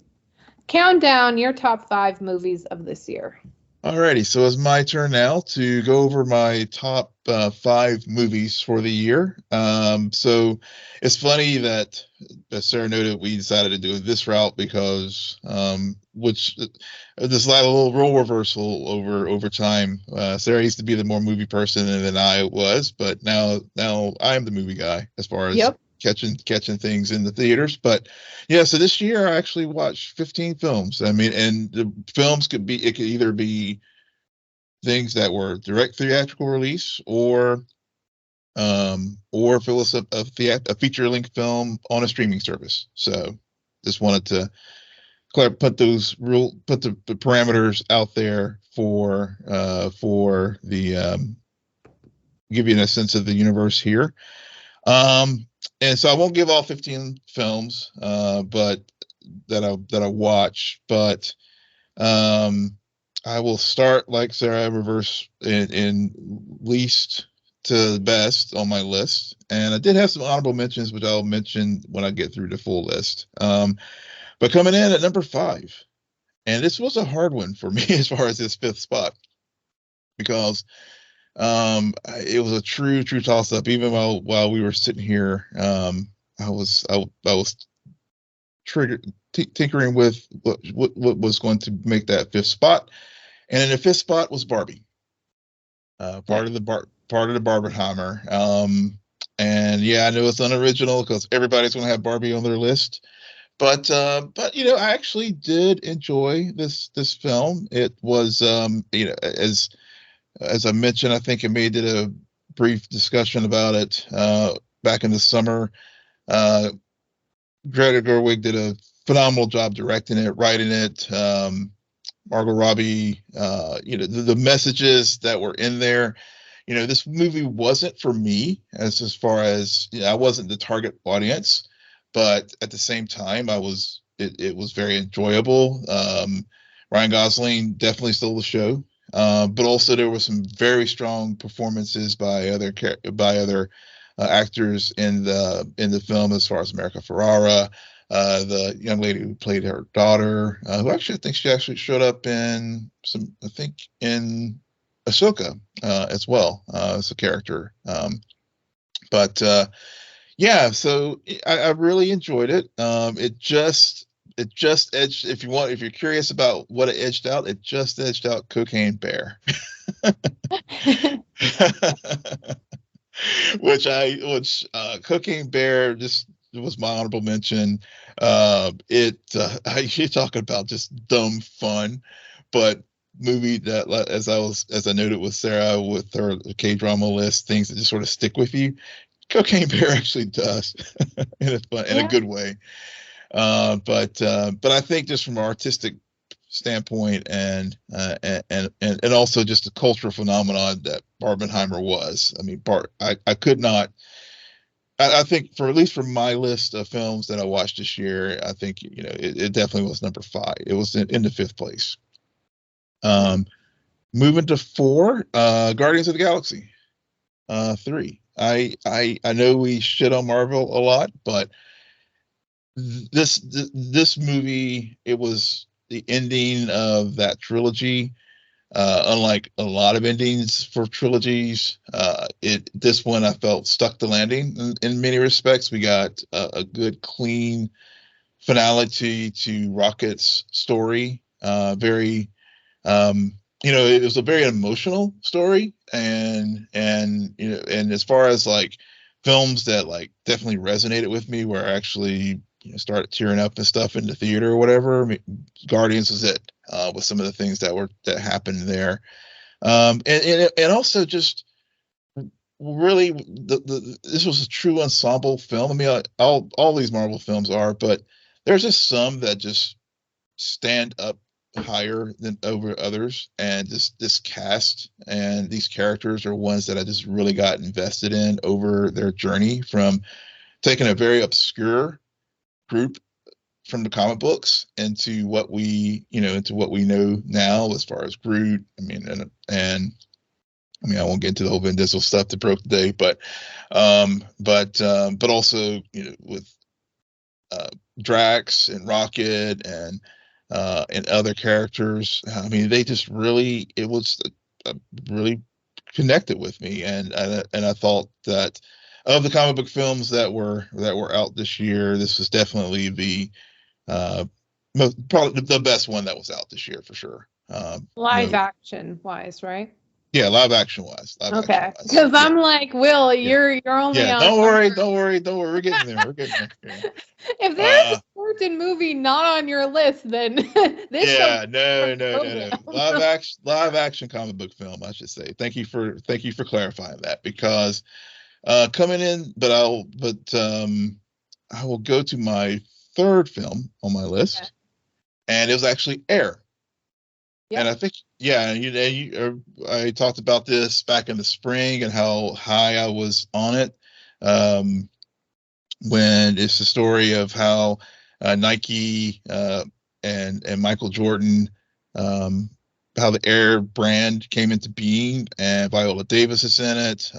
count down your top 5 movies of this year. Alrighty, so it's my turn now to go over my top 5 movies for the year. So it's funny that, as Sarah noted, we decided to do this route because there's a little role reversal over time. Sarah used to be the more movie person than I was, but now I'm the movie guy as far as catching things in the theaters. But so this year I actually watched 15 films. I mean, and the films could either be things that were direct theatrical release, or if it was a feature length film on a streaming service. So just wanted to put the parameters out there for the give you a sense of the universe here. And so I won't give all 15 films, but that I watch, but I will start like Sarah, reverse in least to best on my list, and I did have some honorable mentions, which I'll mention when I get through the full list. But coming in at number 5, and this was a hard one for me as far as this 5th spot, because it was a true toss up. Even while we were sitting here, I was tinkering with what was going to make that 5th spot, and in the 5th spot was Barbie, part of the Barbenheimer. And yeah, I know it's unoriginal because everybody's going to have Barbie on their list, but I actually did enjoy this film. It was as I mentioned, I think May did a brief discussion about it back in the summer. Greta Gerwig did a phenomenal job directing it, writing it. Margot Robbie, the messages that were in there. This movie wasn't for me as far as I wasn't the target audience, but at the same time, it was very enjoyable. Ryan Gosling definitely stole the show, but also there were some very strong performances by other actors in the film, as far as America Ferrara, the young lady who played her daughter, who actually I think she actually showed up in in Ahsoka as well as a character. But yeah, so I really enjoyed it. It just edged. If you're curious about what it edged out, it just edged out Cocaine Bear. which Cocaine Bear just was my honorable mention. You talking about just dumb fun, but movie that, as I noted with Sarah with her K-drama list, things that just sort of stick with you. Cocaine Bear actually does in a good way. But I think just from an artistic standpoint and also just a cultural phenomenon that Barbenheimer was. I mean, I could not. I think for at least for my list of films that I watched this year, I think it definitely was number 5. It was in the 5th place. Moving to 4, Guardians of the Galaxy 3. I know we shit on Marvel a lot, but this movie, it was the ending of that trilogy. Unlike a lot of endings for trilogies, this one I felt stuck the landing in many respects. We got a good, clean finality to Rocket's story. Very, it was a very emotional story, and as far as like films that like definitely resonated with me, where I actually started tearing up and stuff in the theater or whatever. I mean, Guardians was it, with some of the things that happened there, and also just really this was a true ensemble film. I mean, all these Marvel films are, but there's just some that just stand up higher than over others, and this cast and these characters are ones that I just really got invested in over their journey from taking a very obscure group from the comic books into what we know now as far as Groot. I mean, and I mean, I won't get into the whole Vin Diesel stuff that broke the day, but also with Drax and Rocket and other characters. I mean, they just really really connected with me, and I thought that of the comic book films that were out this year, this was definitely the probably the best one that was out this year for sure. Live action wise, right? Yeah, live action wise. Okay, because I'm like, Will, you're only yeah. on. Don't worry. We're getting there. We're getting there. Yeah. If there's a certain movie not on your list, then this. Yeah, no. Live action comic book film, I should say. Thank you for clarifying that, because coming in, but I will go to my 3rd film on my list, okay. And it was actually Air. Yep. And I think, I talked about this back in the spring and how high I was on it. When it's the story of how Nike and Michael Jordan how the Air brand came into being, and Viola Davis is in it.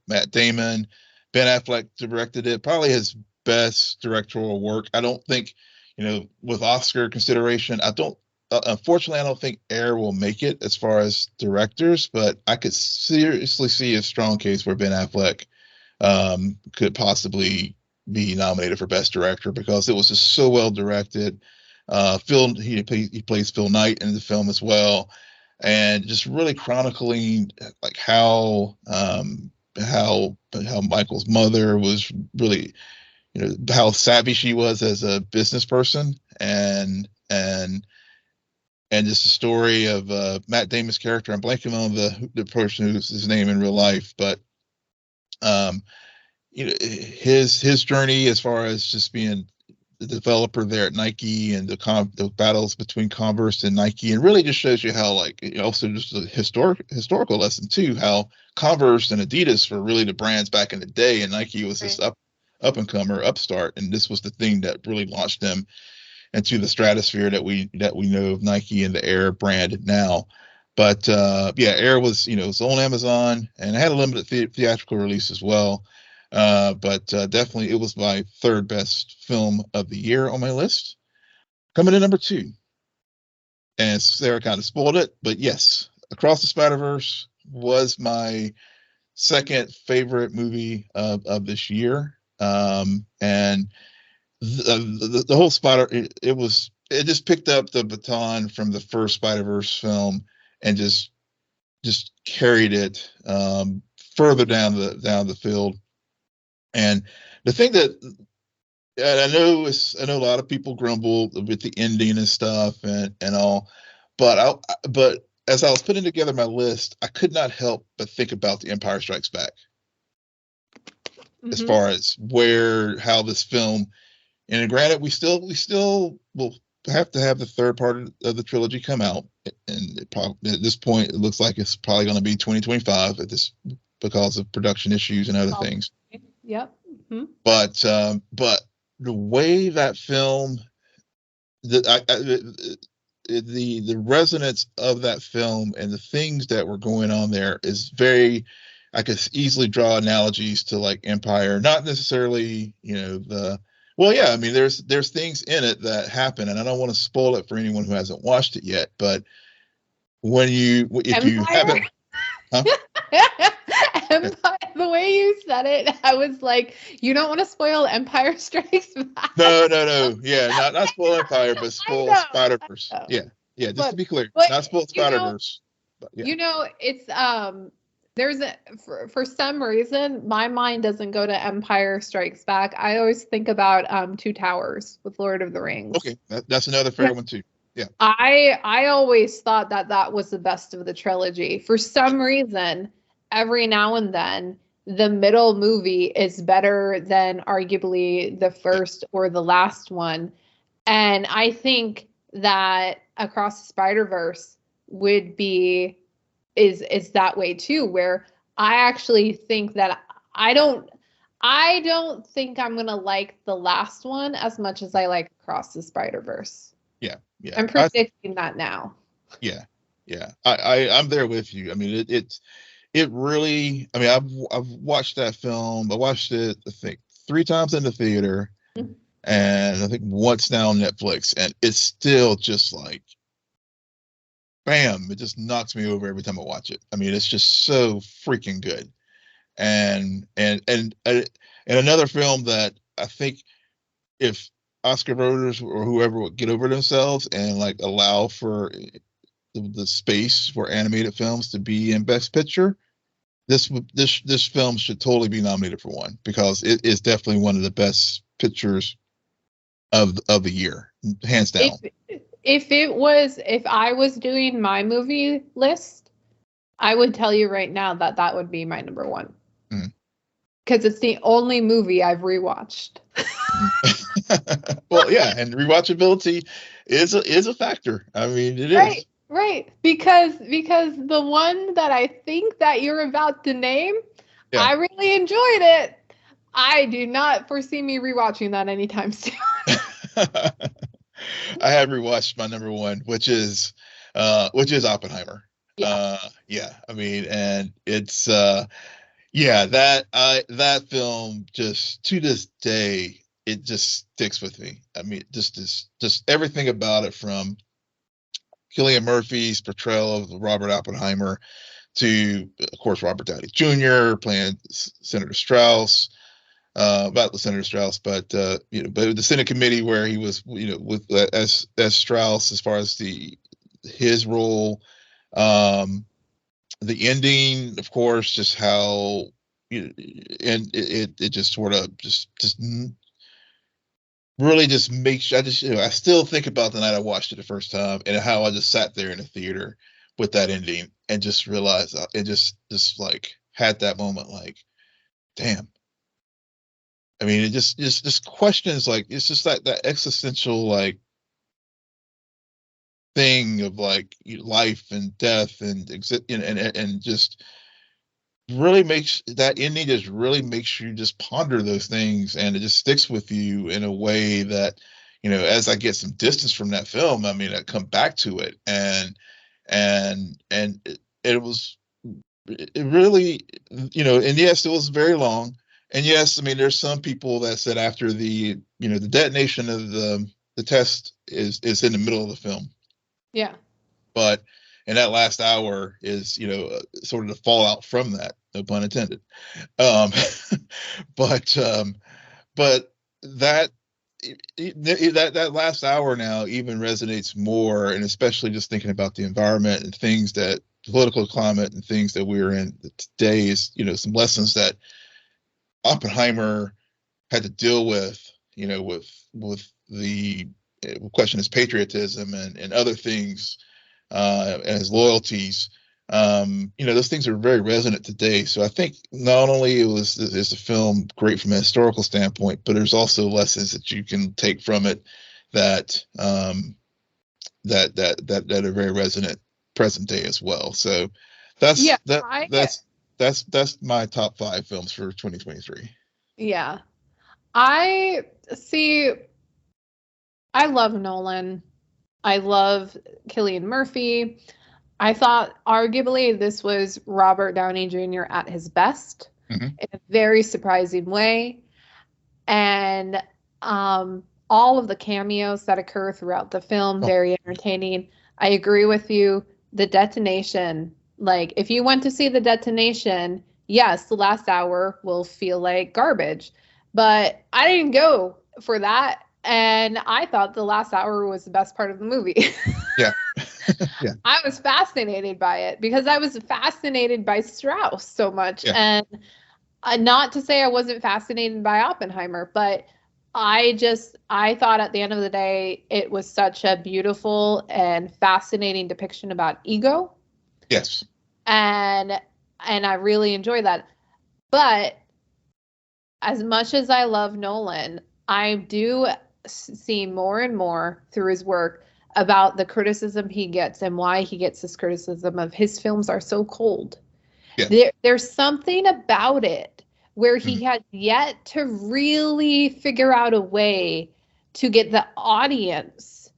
Matt Damon, Ben Affleck directed it. Probably his best directorial work. I don't think, with Oscar consideration, I don't. Unfortunately, I don't think Air will make it as far as directors, but I could seriously see a strong case where Ben Affleck could possibly be nominated for Best Director because it was just so well directed. He plays Phil Knight in the film as well, and just really chronicling like how Michael's mother was really, how savvy she was as a business person, and just the story of Matt Damon's character. I'm blanking on the person who's his name in real life, but um, his journey as far as just being the developer there at Nike, and the battles between Converse and Nike, and really just shows you how, like, also just a historical lesson too, how Converse and Adidas were really the brands back in the day, and Nike was this up and comer upstart, and this was the thing that really launched them into the stratosphere that we know of Nike and the Air brand now. But Air was, it's on Amazon, and it had a limited theatrical release as well. But definitely it was my third best film of the year on my list. Coming in number 2, and Sarah kind of spoiled it, but yes, Across the Spider-Verse was my second favorite movie of this year. And the whole it just picked up the baton from the first Spider-Verse film and just carried it further down the field. And the thing that I know a lot of people grumble with the ending and stuff and all, but as I was putting together my list, I could not help but think about The Empire Strikes Back, as far as how this film. And granted, we still will have to have the third part of the trilogy come out, and at this point, it looks like it's probably going to be 2025 because of production issues and other things. Yep. Mm-hmm. But the way that film, the resonance of that film and the things that were going on there is very. I could easily draw analogies to like Empire, not necessarily, Well, yeah, I mean, there's things in it that happen, and I don't want to spoil it for anyone who hasn't watched it yet. But if you haven't, huh? Empire, the way you said it, I was like, you don't want to spoil Empire Strikes Back. No, yeah, not spoil Empire, but spoil Spider-Verse. Yeah, just to be clear, not spoil Spider-Verse. It's for some reason, my mind doesn't go to Empire Strikes Back. I always think about Two Towers with Lord of the Rings. Okay, that's another fair one too. Yeah. I always thought that was the best of the trilogy. For some reason, every now and then, the middle movie is better than arguably the first or the last one. And I think that Across the Spider-Verse is that way too, where I actually think that I don't think I'm gonna like the last one as much as I like Across the Spider-Verse. Yeah. I'm predicting that now. Yeah. I'm there with you. I mean, it really. I mean, I've watched that film. I watched it, I think, 3 times in the theater, and I think once now on Netflix, and it's still just like, bam! It just knocks me over every time I watch it. I mean, it's just so freaking good. And another film that I think if Oscar voters or whoever would get over themselves and like allow for the space for animated films to be in Best Picture, this film should totally be nominated for one, because it is definitely one of the best pictures of the year, hands down. If I was doing my movie list, I would tell you right now that would be my number 1. Because it's the only movie I've rewatched. Well, yeah, and rewatchability is a factor. I mean, it is. Right. Because the one that I think that you're about to name, I really enjoyed it. I do not foresee me rewatching that anytime soon. I have rewatched my number 1, which is which is Oppenheimer. Yeah. Yeah, I mean, and it's yeah, that film just to this day it just sticks with me. I mean, just everything about it, from Cillian Murphy's portrayal of Robert Oppenheimer to, of course, Robert Downey Jr. playing Senator Strauss, about the Senator Strauss, but but the Senate committee where he was, with as Strauss, as far as his role, um, the ending, of course, just how, and it just sort of just really just makes, I just, I still think about the night I watched it the first time and how I just sat there in the theater with that ending and just realized, it just like had that moment, like, damn. I mean, it just questions, like, it's just like that existential, like, thing of, like, life and death and exist, and just really makes that ending, just really makes you just ponder those things, and it just sticks with you in a way that, as I get some distance from that film, I mean, I come back to it, and it was, it really, and yes, it was very long. And yes, I mean, there's some people that said after the detonation of the test is in the middle of the film, Yeah. but and that last hour is, sort of the fallout from that, no pun intended. Um, but but that that last hour now even resonates more, and especially just thinking about the environment and things, that political climate and things that we're in today, is, some lessons that Oppenheimer had to deal with, with the question is patriotism and other things, and his loyalties. Those things are very resonant today. So I think not only is the film great from a historical standpoint, but there's also lessons that you can take from it that that are very resonant present day as well. So Yeah. that's my top 5 films for 2023. Yeah. I see. I love Nolan. I love Cillian Murphy. I thought arguably this was Robert Downey Jr. at his best Mm-hmm. in a very surprising way. And all of the cameos that occur throughout the film, Oh, very entertaining. I agree with you. The detonation, like if you went to see the detonation, yes, the last hour will feel like garbage. But I didn't go for that. And I thought the last hour was the best part of the movie. yeah. Yeah. I was fascinated by it because I was fascinated by Strauss so much. Yeah. And not to say I wasn't fascinated by Oppenheimer, but I thought at the end of the day, it was such a beautiful and fascinating depiction about ego. Yes. And I really enjoy that. But as much as I love Nolan, I do see more and more through his work about the criticism he gets and why he gets this criticism of his films are so cold. Yeah. There's something about it where he Mm-hmm. has yet to really figure out a way to get the audience,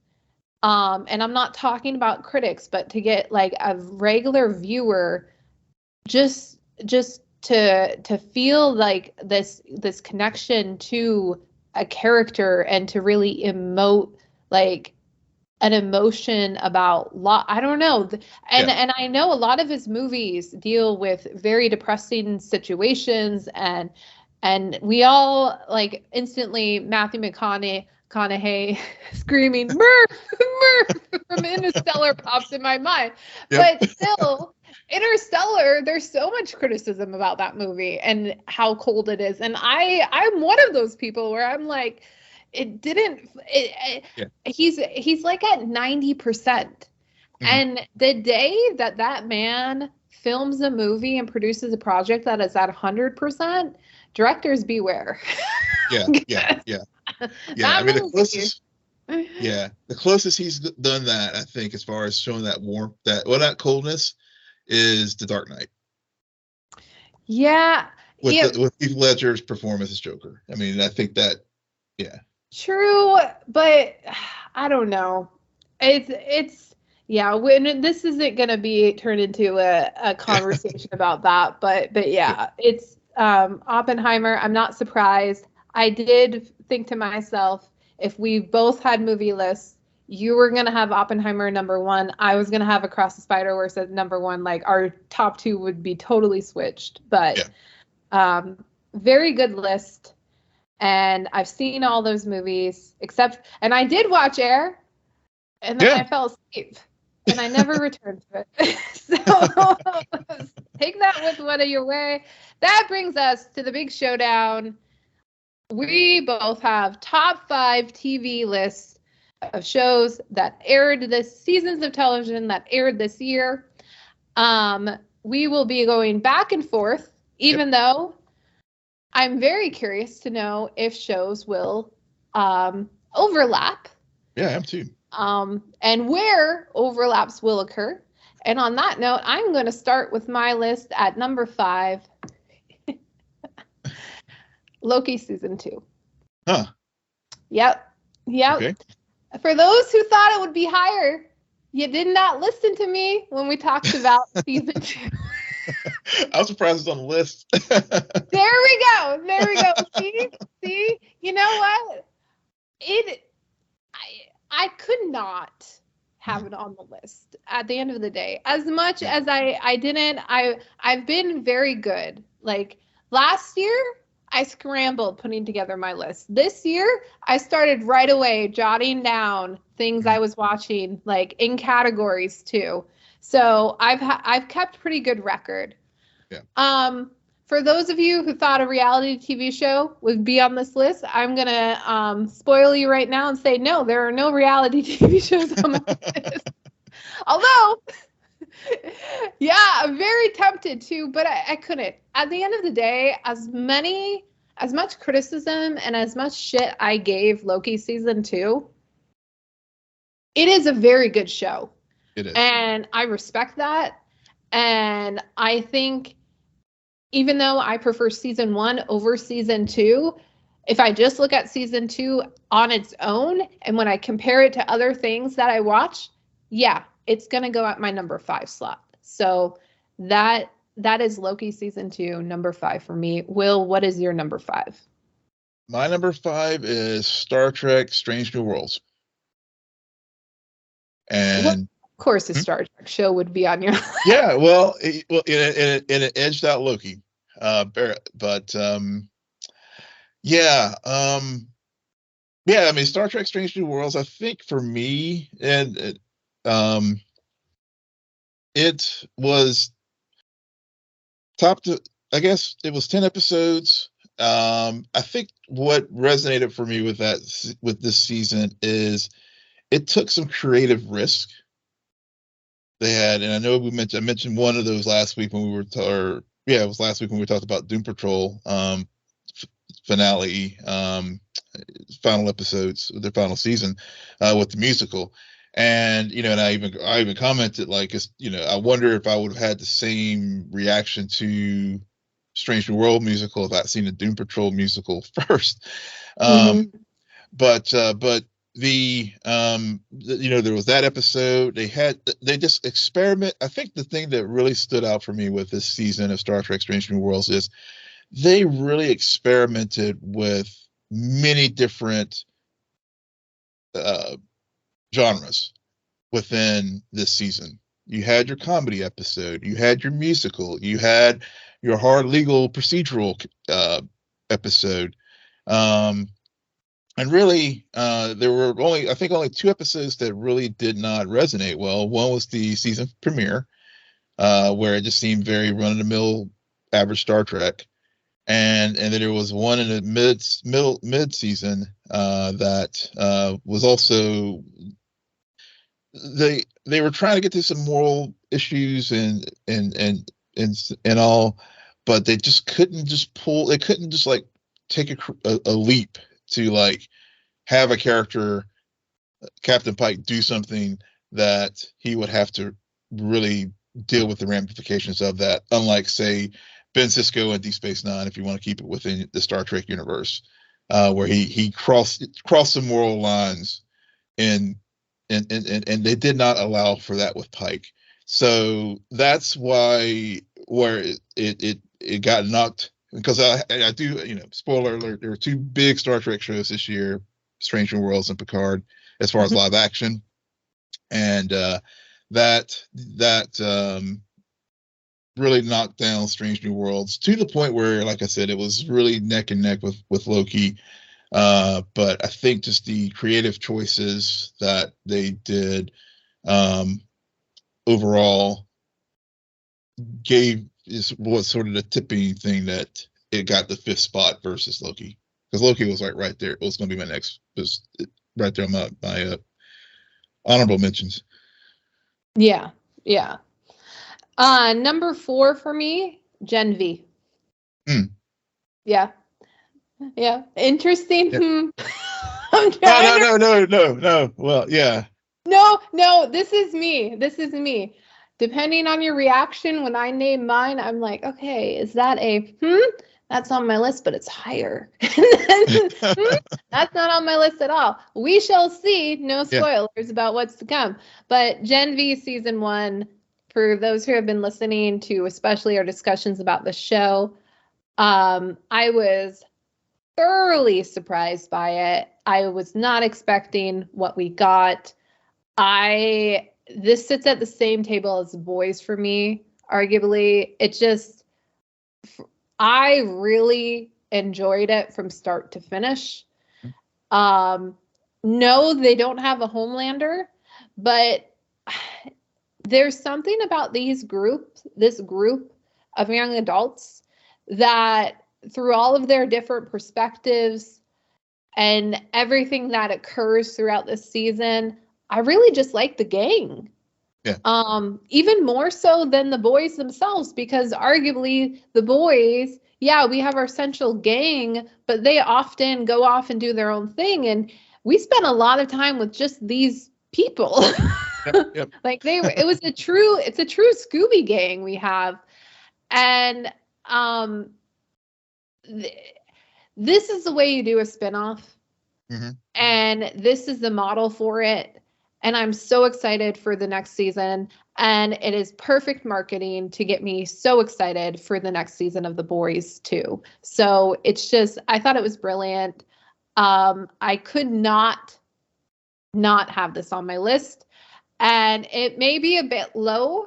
and I'm not talking about critics, but to get like a regular viewer just to feel like this connection to a character and to really emote like an emotion about I don't know. And Yeah. and I know a lot of his movies deal with very depressing situations, and we all like instantly Matthew McConaughey screaming Murph Murph from Interstellar pops in my mind. Yep. But still, Interstellar, there's so much criticism about that movie and how cold it is. And I'm one of those people where I'm like, it didn't Yeah. he's like at 90%. Mm-hmm. And the day that man films a movie and produces a project that is at 100%, directors beware. Yeah. Yeah. Yeah. Yeah. I That mean, movie. the closest he's done that, I think, as far as showing that warmth, that coldness, is The Dark Knight, Yeah. Yeah, with Heath Ledger's performance as Joker. I mean, I think that, yeah. true, but I don't know. It's Yeah, when this isn't going to be turned into a conversation about that, but yeah, it's Oppenheimer. I'm not surprised. I did think to myself, if we both had movie lists, you were going to have Oppenheimer number one. I was going to have Across the Spider-Verse at number one. Like our top two would be totally switched. But very good list. And I've seen all those movies, and I did watch Air, and then I fell asleep. And I never returned to it. So take that with what your way. That brings us to the big showdown. We both have top 5 TV lists of shows that aired this seasons of television that aired this year. We will be going back and forth, even though I'm very curious to know if shows will overlap. Yeah, I am too. And where overlaps will occur. And on that note, I'm going to start with my list at number 5. Loki season 2. Huh. Yep. Okay. For those who thought it would be higher, you did not listen to me when we talked about season 2. I was surprised it's on the list. There we go. See, you know what? I could not have it on the list at the end of the day. As much as I've been very good. Like last year, I scrambled putting together my list. This year, I started right away jotting down things I was watching, like in categories too. So I've kept pretty good record. Yeah. For those of you who thought a reality TV show would be on this list, I'm going to spoil you right now and say, no, there are no reality TV shows on my list. Although, yeah, I'm very tempted to, but I couldn't. At the end of the day, as much criticism and as much shit I gave Loki season 2, it is a very good show. It is. And I respect that. And I think even though I prefer season 1 over season 2, if I just look at season 2 on its own, and when I compare it to other things that I watch, yeah, it's going to go at my number 5 slot. So that is Loki season 2, number 5 for me. Will, what is your number 5? My number 5 is Star Trek Strange New Worlds. And well, of course, a Star Trek show would be on your list. Yeah, well, it edged out Loki, but yeah, I mean, Star Trek: Strange New Worlds. I think for me, and it was top to. I guess it was 10 episodes. I think what resonated for me with this season is it took some creative risk. They had, and I know I mentioned one of those last week when we were, it was last week when we talked about Doom Patrol finale, final episodes of their final season with the musical, and and I even commented like, I wonder if I would have had the same reaction to Strange New World musical if I'd seen the Doom Patrol musical first, but there was that episode. They just experiment. I think the thing that really stood out for me with this season of Star Trek Strange New Worlds is they really experimented with many different genres within this season. You had your comedy episode, you had your musical, you had your hard legal procedural episode. And really, there were only 2 episodes that really did not resonate well. One was the season premiere, where it just seemed very run-of-the-mill, average Star Trek, and then there was one in the mid season that was also they were trying to get to some moral issues and all, but they just couldn't just pull. They couldn't just like take a leap to like have a character, Captain Pike, do something that he would have to really deal with the ramifications of that, unlike, say, Ben Sisko in Deep Space Nine, if you want to keep it within the Star Trek universe, where he crossed some moral lines in and they did not allow for that with Pike. So that's why where it got knocked, because I do, spoiler alert, there were two big Star Trek shows this year, Strange New Worlds and Picard, as far as live action, and that really knocked down Strange New Worlds to the point where, like I said, it was really neck and neck with Loki. But I think just the creative choices that they did overall was sort of the tipping thing that it got the 5th spot versus Loki, because Loki was like right there. It was going to be my next, was right there on my honorable mentions. Yeah. Number 4 for me, Gen V. Yeah. Interesting. Yeah. No. Well, yeah. No, this is me. Depending on your reaction, when I name mine, I'm like, okay, is that a that's on my list, but it's higher. That's not on my list at all. We shall see. No spoilers about what's to come. But Gen V season 1, for those who have been listening to especially our discussions about the show, I was thoroughly surprised by it. I was not expecting what we got. This sits at the same table as The Boys for me, arguably. I really enjoyed it from start to finish. No, they don't have a Homelander, but there's something about this group of young adults that, through all of their different perspectives and everything that occurs throughout this season, I really just like the gang. Yeah. Even more so than the boys themselves, because arguably the boys, we have our central gang, but they often go off and do their own thing. And we spent a lot of time with just these people. Yep. Like it's a true Scooby gang we have. And this is the way you do a spinoff. Mm-hmm. And this is the model for it. And I'm so excited for the next season. And it is perfect marketing to get me so excited for the next season of The Boys too. So it's just, I thought it was brilliant. I could not have this on my list. And it may be a bit low,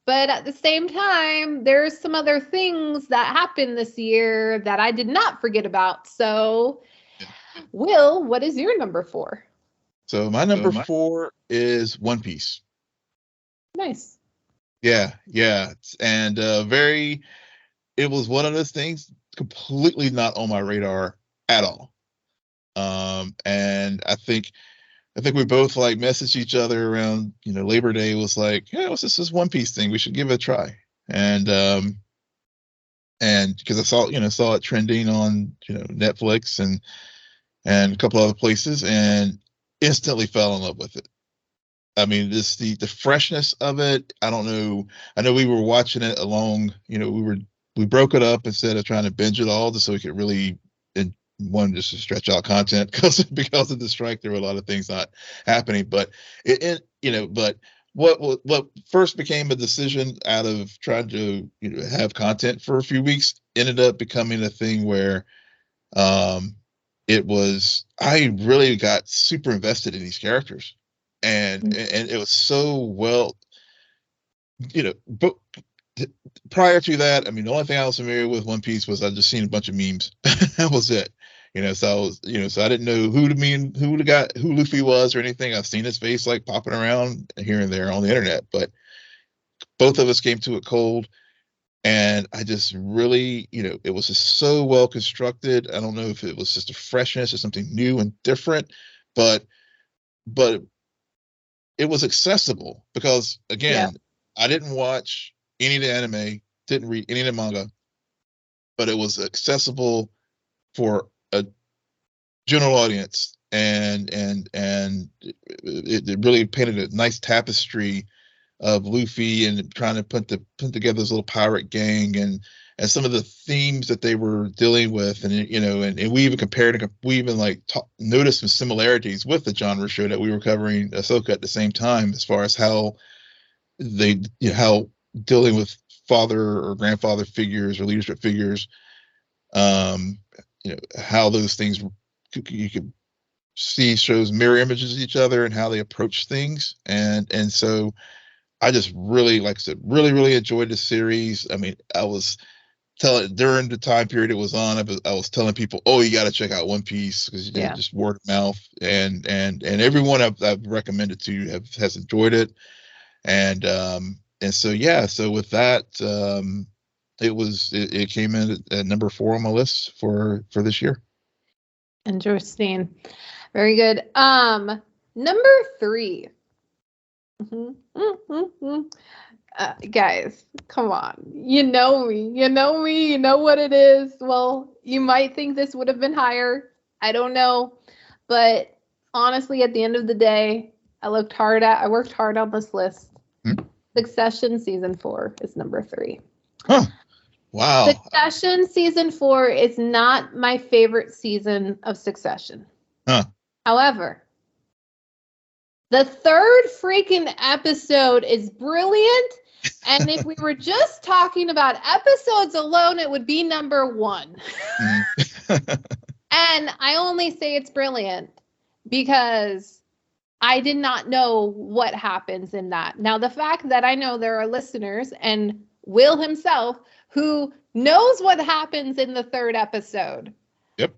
but at the same time, there's some other things that happened this year that I did not forget about. So, Will, what is your number 4? So my number 4 is One Piece. Nice. Yeah. And it was one of those things completely not on my radar at all. And I think we both like messaged each other around, Labor Day, was like, yeah, what's this One Piece thing? We should give it a try. And because I saw it trending on, Netflix and a couple other places, and instantly fell in love with it. I mean, the freshness of it. I don't know. I know we were watching it along, we broke it up instead of trying to binge it all, just so we could really, one, just to stretch out content, because of the strike, there were a lot of things not happening. But but what first became a decision out of trying to have content for a few weeks ended up becoming a thing where I really got super invested in these characters, and it was so well, but prior to that, I mean, the only thing I was familiar with One Piece was I just seen a bunch of memes. That was it. So I was, so I didn't know who Luffy was or anything. I've seen his face like popping around here and there on the internet, but both of us came to it cold. And I just really, it was just so well constructed. I don't know if it was just a freshness or something new and different, but it was accessible because, again, I didn't watch any of the anime, didn't read any of the manga, but it was accessible for a general audience, and it really painted a nice tapestry of Luffy and trying to put together this little pirate gang, and some of the themes that they were dealing with, and and we even compared, we even like noticed some similarities with the genre show that we were covering Ahsoka at the same time, as far as how they, how dealing with father or grandfather figures or leadership figures, um, how those things, you could see shows mirror images of each other and how they approach things, and so I just really, like I said, really enjoyed the series. I mean, I was telling, during the time period it was on, I was telling people, oh, you got to check out One Piece, because just word of mouth, and everyone I've recommended to has enjoyed it, and so yeah, so with that, it came in at number 4 on my list for this year. Interesting. Very good. Number 3. Guys, come on. You know me. You know what it is. Well, you might think this would have been higher. I don't know. But honestly, at the end of the day, I worked hard on this list. Succession season 4 is number 3. Huh. Wow. Succession season 4 is not my favorite season of Succession. Huh. However, the 3rd freaking episode is brilliant. And if we were just talking about episodes alone, it would be number 1. And I only say it's brilliant because I did not know what happens in that. Now, the fact that I know there are listeners, and Will himself, who knows what happens in the 3rd episode. Yep.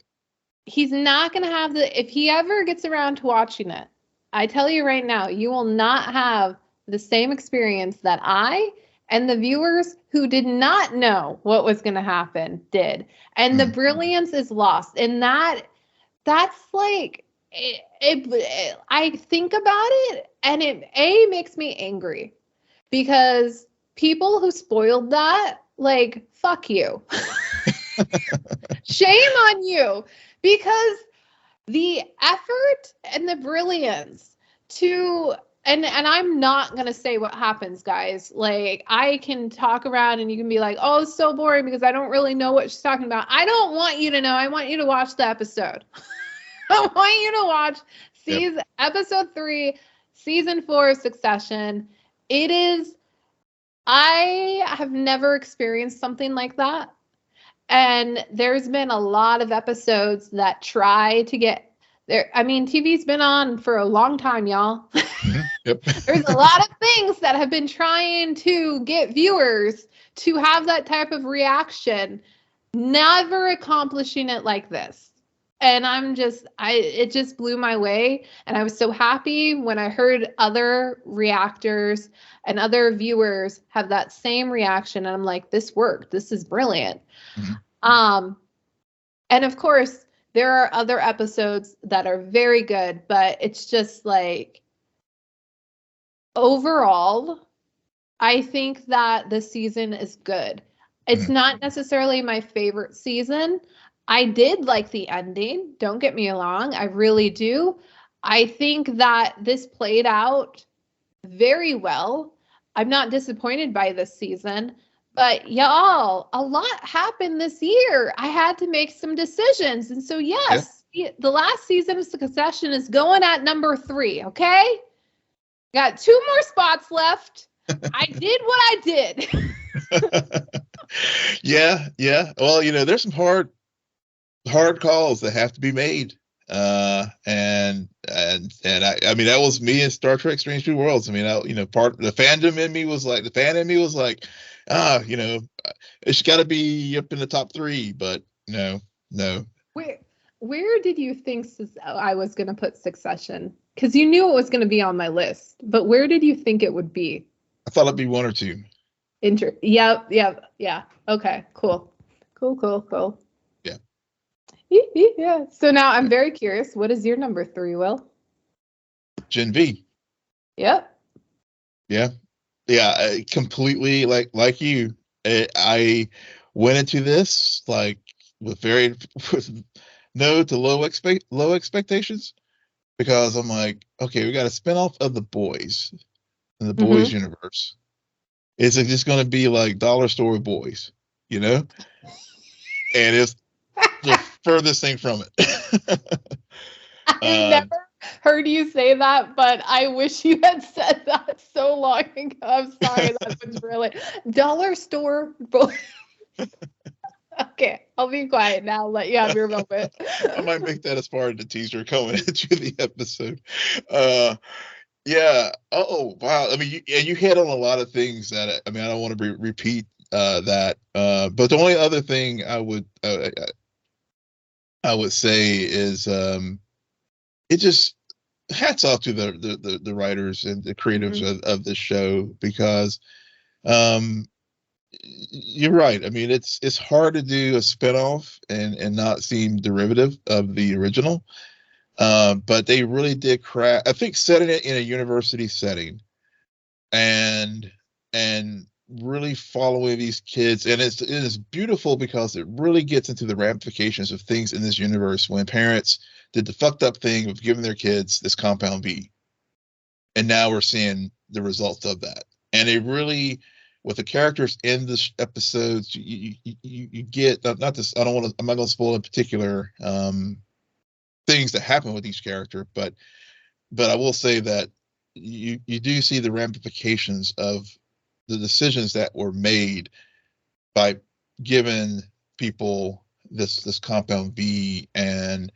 He's not going to have if he ever gets around to watching it, I tell you right now, you will not have the same experience that I and the viewers who did not know what was going to happen did. And the brilliance is lost. And that's like, I think about it, and it makes me angry, because people who spoiled that, like, fuck you. Shame on you, because the effort and the brilliance to, and I'm not going to say what happens, guys. Like, I can talk around and you can be like, oh, it's so boring because I don't really know what she's talking about. I don't want you to know. I want you to watch the episode. I want you to watch episode 3, season 4 of Succession. It is, I have never experienced something like that. And there's been a lot of episodes that try to get there. I mean, TV's been on for a long time, y'all. Yep. There's a lot of things that have been trying to get viewers to have that type of reaction, never accomplishing it like this. And it just blew my way. And I was so happy when I heard other reactors and other viewers have that same reaction. And I'm like, this worked. This is brilliant. And of course, there are other episodes that are very good, but it's just like, overall, I think that the season is good. It's not necessarily my favorite season. I did like the ending. Don't get me wrong. I really do. I think that this played out very well. I'm not disappointed by this season, but y'all, a lot happened this year. I had to make some decisions. And so, yes, the last season of Succession is going at number 3. Okay. Got 2 more spots left. I did what I did. Yeah. Well, there's some hard calls that have to be made. And I mean, that was me in Star Trek Strange New Worlds. I mean, part of the fandom in me was like, it's got to be up in the top 3, but no. Where did you think I was going to put Succession? Because you knew it was going to be on my list, but where did you think it would be? I thought it'd be 1 or 2. Yeah. Okay, cool. Yeah. Yeah. So now I'm very curious. What is your number 3, Will? Gen V. Yep. Yeah. Completely like you. I went into this like with no to low expectations, because I'm like, okay, we got a spinoff of The Boys in the Boys universe. Is it just going to be like Dollar Store Boys? you know, and it's the furthest thing from it. I've never heard you say that, but I wish you had said that so long ago. I'm sorry, that was really dollar store. Okay, I'll be quiet now. Let you have your moment. I might make that as part of the teaser coming into the episode. Yeah. Oh, wow. I mean, you hit on a lot of things that I mean, I don't want to repeat that. But the only other thing I would say is it just hats off to the writers and the creatives of this show because um, you're right. I mean, it's hard to do a spinoff and not seem derivative of the original. But they really did craft. I think setting it in a university setting and and really following these kids, and it is beautiful because it really gets into the ramifications of things in this universe when parents did the fucked up thing of giving their kids this compound V, and now we're seeing the results of that. And it really, with the characters in the episodes, you get not this. I don't want to. I'm not going to spoil in particular things that happen with each character, but I will say that you do see the ramifications of the decisions that were made by giving people this compound V and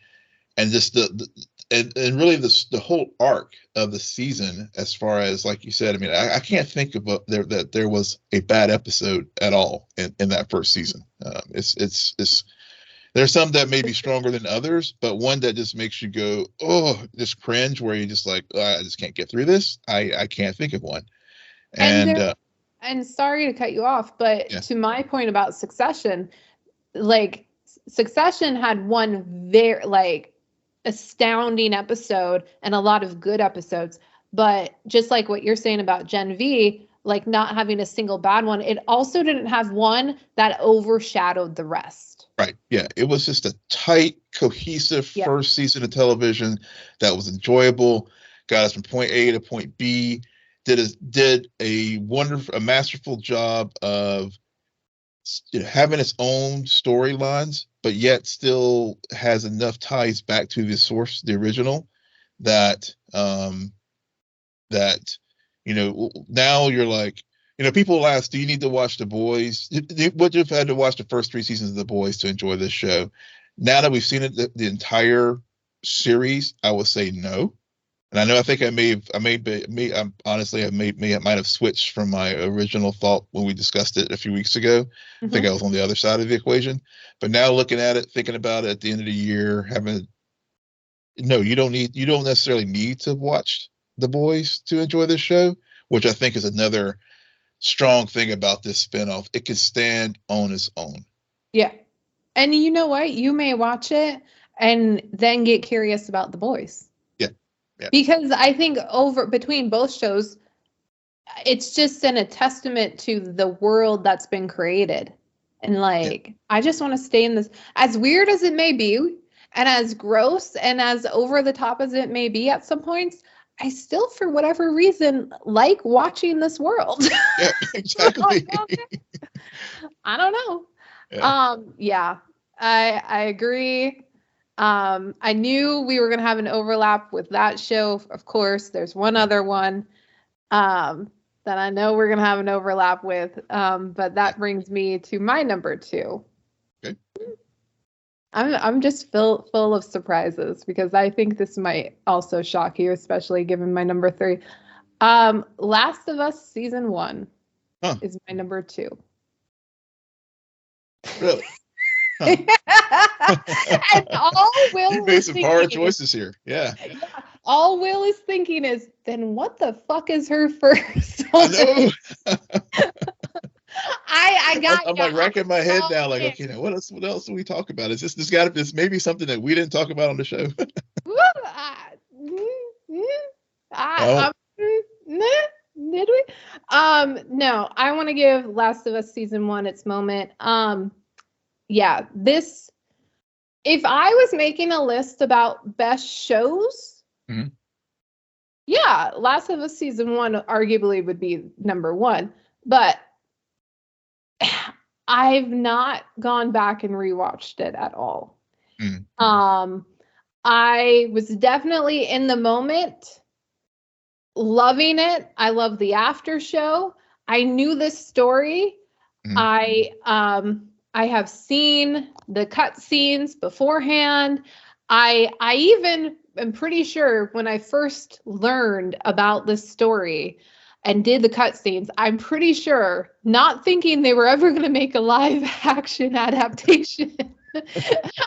just and really the whole arc of the season, as far as, like you said, I mean, I can't think of that there was a bad episode at all in that first season. It's there's some that may be stronger than others, but one that just makes you go, oh, just cringe, where you just like, oh, I just can't get through this. I can't think of one. And And sorry to cut you off, but yeah, to my point about Succession, like Succession had one very like astounding episode and a lot of good episodes, but just like what you're saying about Gen V, like not having a single bad one, it also didn't have one that overshadowed the rest. right. Yeah, it was just a tight, cohesive Yeah. first season of television that was enjoyable, got us from point A to point B, did a wonderful, a masterful job of having its own storylines, but yet still has enough ties back to the source, the original, that that now you're like, people ask, do you need to watch The Boys? Would you have had to watch the first three seasons of The Boys to enjoy this show? Now that we've seen it, the entire series, I would say no. And I know, I think I'm honestly, I might have switched from my original thought when we discussed it a few weeks ago. I think I was on the other side of the equation. But now looking at it, thinking about it at the end of the year, no, you don't necessarily need to watch The Boys to enjoy this show, which I think is another strong thing about this spinoff. It can stand on its own. Yeah. And you know what? You may watch it and then get curious about The Boys. Yeah. Because I think between both shows, it's just a testament to the world that's been created. And like, I just want to stay in this, as weird as it may be, and as gross and as over the top as it may be at some points, I still, for whatever reason, like watching this world. Yeah, exactly. I don't know. Yeah. I agree. I knew we were going to have an overlap with that show. Of course, there's one other one that I know we're going to have an overlap with, but that brings me to my number 2. Okay. I'm just full of surprises because I think this might also shock you, especially given my number 3. Last of Us season 1 is my number 2. Really? Huh. And all Will you made some hard choices here. Yeah. All Will is thinking is, then what the fuck is her first one? I know. I'm like racking my head now, like, okay, what else do we talk about? Is this got to be maybe something that we didn't talk about on the show? Did we? No, I want to give Last of Us season 1 its moment. Yeah, this, if I was making a list about best shows, yeah, Last of Us season 1 arguably would be number 1. But I've not gone back and rewatched it at all. Mm. I was definitely in the moment, loving it. I love the after show. I knew this story. Mm. I have seen the cut scenes beforehand. I even am pretty sure when I first learned about this story and did the cut scenes, I'm pretty sure, not thinking they were ever going to make a live action adaptation.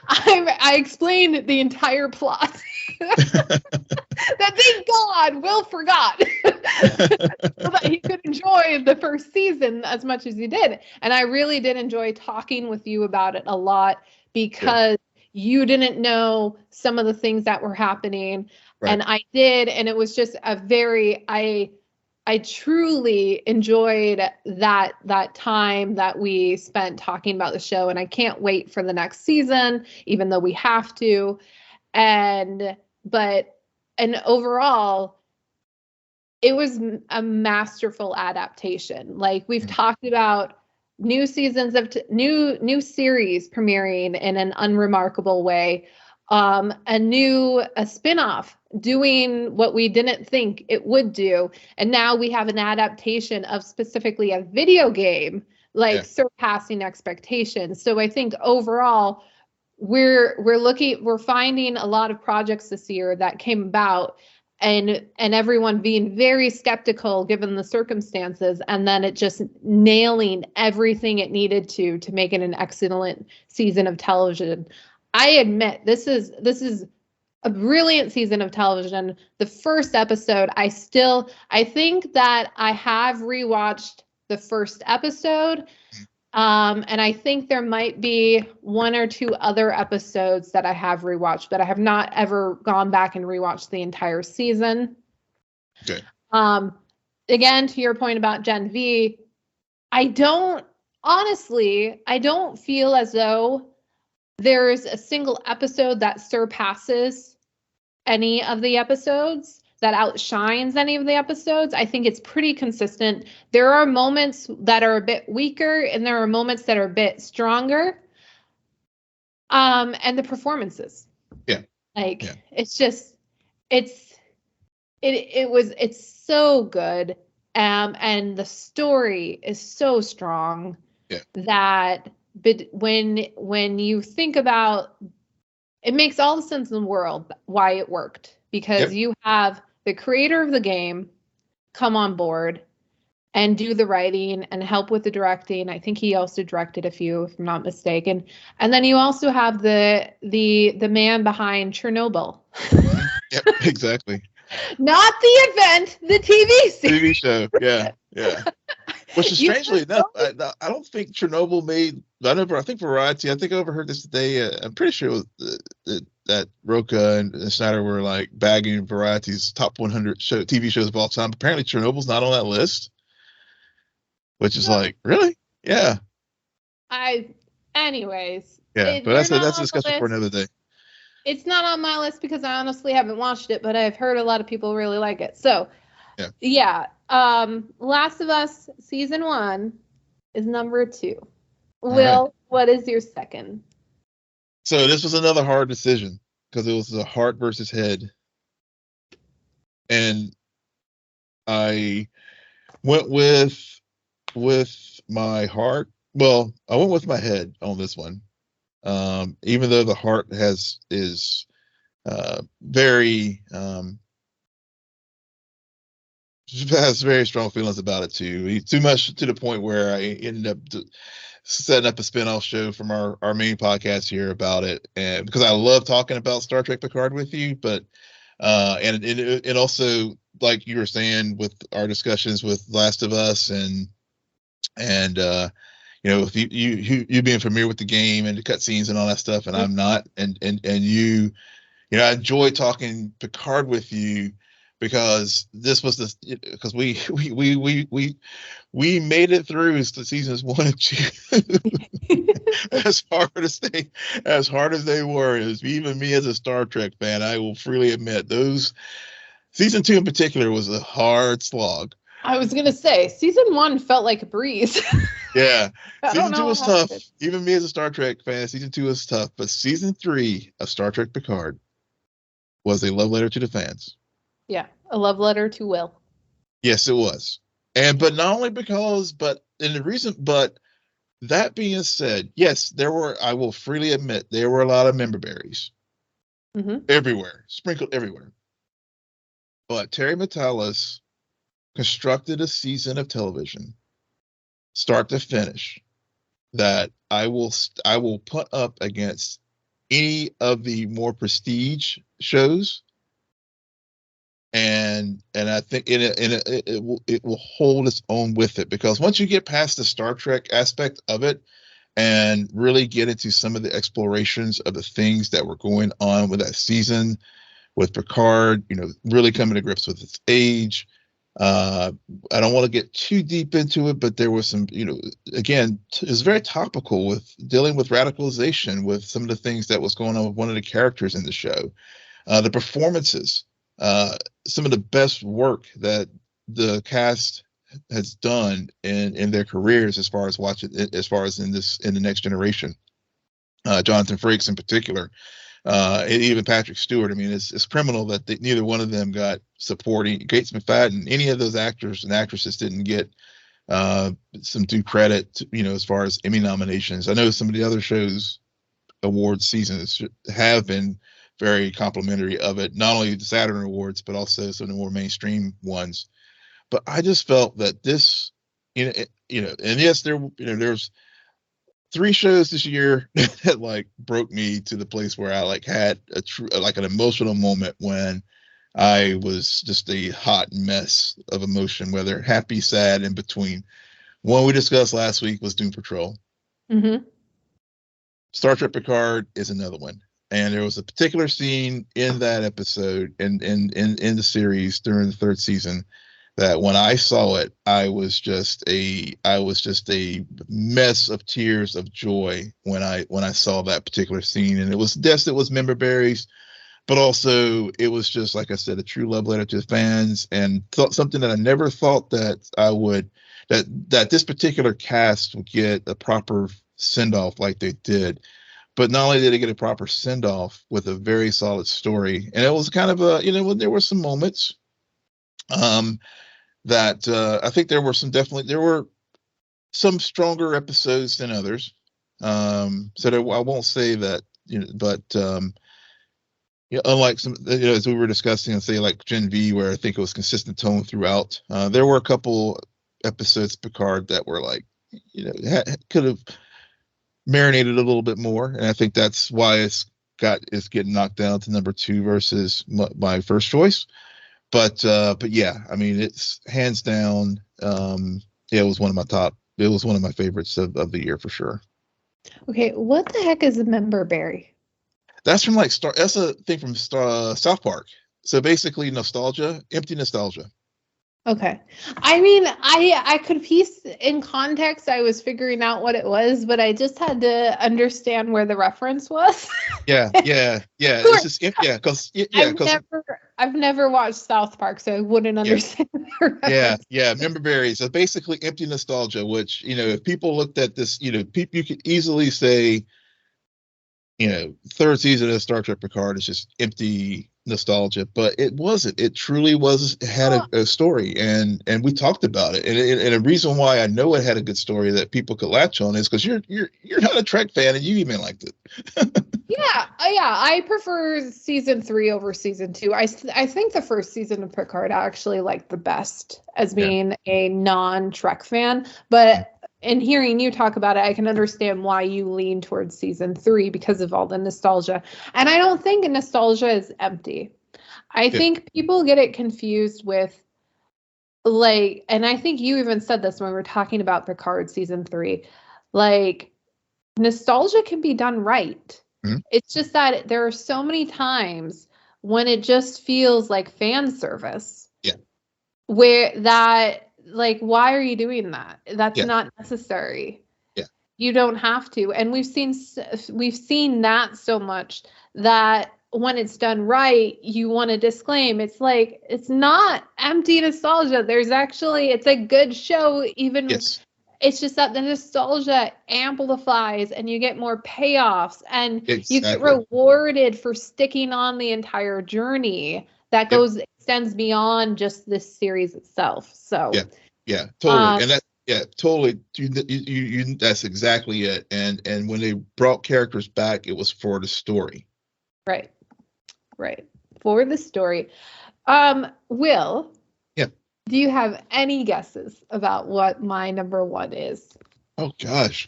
I explained the entire plot. That, thank God, Will forgot so that he could enjoy the first season as much as he did. And I really did enjoy talking with you about it a lot because you didn't know some of the things that were happening, Right. and I did, and it was just a very I truly enjoyed that time that we spent talking about the show, and I can't wait for the next season, even though we have to. And overall, it was a masterful adaptation. Like, we've talked about new seasons of new series premiering in an unremarkable way, a spin-off doing what we didn't think it would do, and now we have an adaptation of specifically a video game, like, surpassing expectations. So I think overall we're finding a lot of projects this year that came about, and everyone being very skeptical given the circumstances, and then it just nailing everything it needed to make it an excellent season of television. I admit this is a brilliant season of television. The first episode, I think that I have rewatched the first episode. And I think there might be one or two other episodes that I have rewatched, but I have not ever gone back and rewatched the entire season. Okay. Again, to your point about Gen V, I don't feel as though there's a single episode that surpasses any of the episodes, that outshines any of the episodes. I think it's pretty consistent. There are moments that are a bit weaker, and there are moments that are a bit stronger. And the performances. Yeah. It's just, it's so good. And the story is so strong that when you think about, it makes all the sense in the world why it worked, because you have the creator of the game come on board and do the writing and help with the directing. I think he also directed a few, if I'm not mistaken. And then you also have the man behind Chernobyl. Yep, exactly. Not the event, the TV series. TV show, yeah. Which is strangely enough, I don't think Chernobyl made. I think Variety. I think I overheard this today. I'm pretty sure it was, that Roca and Snyder were like bagging Variety's top 100 TV shows of all time. Apparently, Chernobyl's not on that list, which is like, really? Yeah. Anyways. Yeah, but that's a discussion for another day. It's not on my list because I honestly haven't watched it, but I've heard a lot of people really like it. So, yeah. Last of Us season 1 is number 2. Will, what is your second? So this was another hard decision because it was a heart versus head, and I went with my heart. Well, I went with my head on this one, even though the heart is very has very strong feelings about it too. Too much to the point where I ended up setting up a spin-off show from our main podcast here about it, and because I love talking about Star Trek Picard with you, but and also, like you were saying, with our discussions with Last of Us and if you being familiar with the game and the cutscenes and all that stuff, and I'm not, and you I enjoy talking Picard with you because this was because we made it through seasons 1 and 2 as hard as they were. Even me as a Star Trek fan, I will freely admit those season 2 in particular was a hard slog. I was gonna say season 1 felt like a breeze. Yeah, I don't season know 2 what was tough. happened. Even me as a Star Trek fan, season 2 was tough. But season 3 of Star Trek Picard was a love letter to the fans. Yeah, a love letter to Will. Yes, it was. And but not only because, but and the reason, but that being said, yes, there were. I will freely admit there were a lot of member berries everywhere, sprinkled everywhere. But Terry Matalas constructed a season of television, start to finish, that I will put up against any of the more prestige shows, and I think it will hold its own with it, because once you get past the Star Trek aspect of it and really get into some of the explorations of the things that were going on with that season, with Picard, really coming to grips with its age. I don't want to get too deep into it, but there was some, again, it's very topical with dealing with radicalization, with some of the things that was going on with one of the characters in the show, the performances, some of the best work that the cast has done in their careers, as far as in the Next Generation. Jonathan Frakes in particular, and even Patrick Stewart. I mean, it's criminal that neither one of them got supporting. Gates McFadden, any of those actors and actresses didn't get some due credit, as far as Emmy nominations. I know some of the other shows award seasons have been very complimentary of it, not only the Saturn Awards, but also some of the more mainstream ones. But I just felt that this, and yes, there's 3 shows this year that like broke me to the place where I like had a true, like an emotional moment when I was just a hot mess of emotion, whether happy, sad, in between. One we discussed last week was Doom Patrol. Star Trek Picard is another one. And there was a particular scene in that episode in the series during the 3rd season that when I saw it, I was just a mess of tears of joy when I saw that particular scene. And it was member berries, but also it was just, like I said, a true love letter to the fans, and something that I never thought that I would, that this particular cast would get a proper send off like they did. But not only did they get a proper send off with a very solid story, and it was kind of when there were some moments that I think there were some stronger episodes than others. So I won't say that, but unlike some, as we were discussing, say like Gen V, where I think it was consistent tone throughout. There were a couple episodes Picard that were like, could have marinated a little bit more, and I think that's why it's getting knocked down to number 2 versus my first choice. But yeah, I mean, it's hands down. It was one of my favorites of the year for sure. Okay, what the heck is a member berry? That's from that's a thing from South Park. So basically, nostalgia, empty nostalgia. Okay. I mean, I could piece in context. I was figuring out what it was, but I just had to understand where the reference was. Yeah. It's just because I've never watched South Park, so I wouldn't understand the reference. Yeah. Member berries. So basically, empty nostalgia. Which, if people looked at this, you could easily say, 3rd season of Star Trek Picard is just empty nostalgia, but it wasn't. It truly was. It had a story, and we talked about it, and a reason why I know it had a good story that people could latch on is because you're not a Trek fan, and you even liked it. Yeah. I prefer season 3 over season 2. I think the first season of Picard I actually liked the best as being a non-Trek fan, but in hearing you talk about it, I can understand why you lean towards season 3 because of all the nostalgia. And I don't think nostalgia is empty. I think people get it confused with, like, and I think you even said this when we were talking about Picard season 3, like, nostalgia can be done right. It's just that there are so many times when it just feels like fan service. Yeah. Where that, like, why are you doing that? That's not necessary. You don't have to. And we've seen that so much that when it's done right, you want to disclaim. It's like, it's not empty nostalgia. There's actually, it's a good show, even. Yes. It's just that the nostalgia amplifies and you get more payoffs and you get Exactly. rewarded for sticking on the entire journey that Yep. extends beyond just this series itself. So yeah, totally. And that, yeah, totally. That's exactly it. And when they brought characters back, it was for the story. Right. For the story. Will. Yeah. Do you have any guesses about what my number one is? Oh gosh.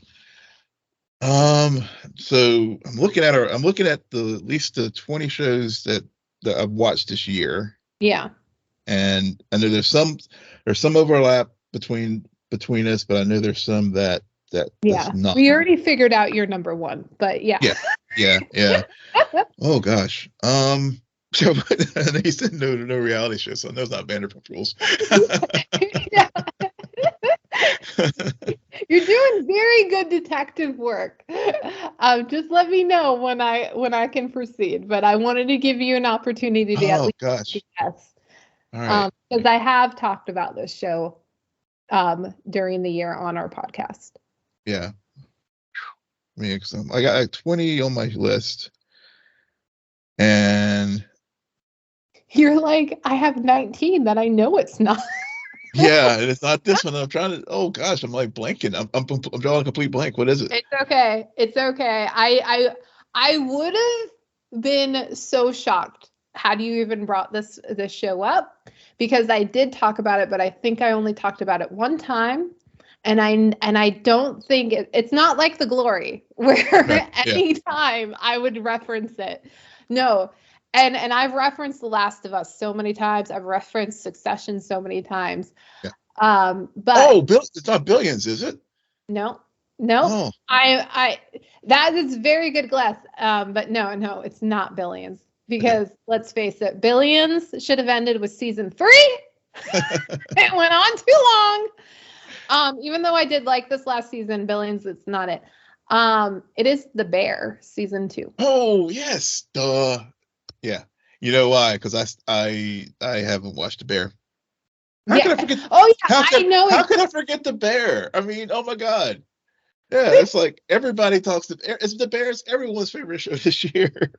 So I'm looking at at at least the 20 shows that I've watched this year. Yeah. And I know there's some overlap between us, but I know there's some that's not. We already figured out your number one, but yeah. Yeah. Oh gosh. So he said no reality show, so I know it's not Vanderpump Rules. You're doing very good detective work. Just let me know when I can proceed. But I wanted to give you an opportunity to at least guess. All right. Because I have talked about this show during the year on our podcast. Yeah. I got 20 on my list. And you're like, I have 19 that I know it's not. Yeah, and it's not this one. I'm trying to. Oh gosh, I'm like blanking. I'm drawing a complete blank. What is it? It's okay. I would have been so shocked had you even brought this show up, because I did talk about it, but I think I only talked about it one time, and I don't think it's not like The Glory where anytime I would reference it. No. And I've referenced The Last of Us so many times. I've referenced Succession so many times. Yeah. But it's not Billions, is it? No. Oh. I that is very good guess. But no, it's not Billions, because let's face it, Billions should have ended with season 3. It went on too long. Even though I did like this last season, Billions, it's not it. It is The Bear, season 2. Oh yes, duh. Yeah, you know why? Because I haven't watched The Bear. How could I forget? Oh yeah, I know. How could I forget The Bear? I mean, oh my God. Yeah, it's like everybody talks to. It's The Bear's everyone's favorite show this year.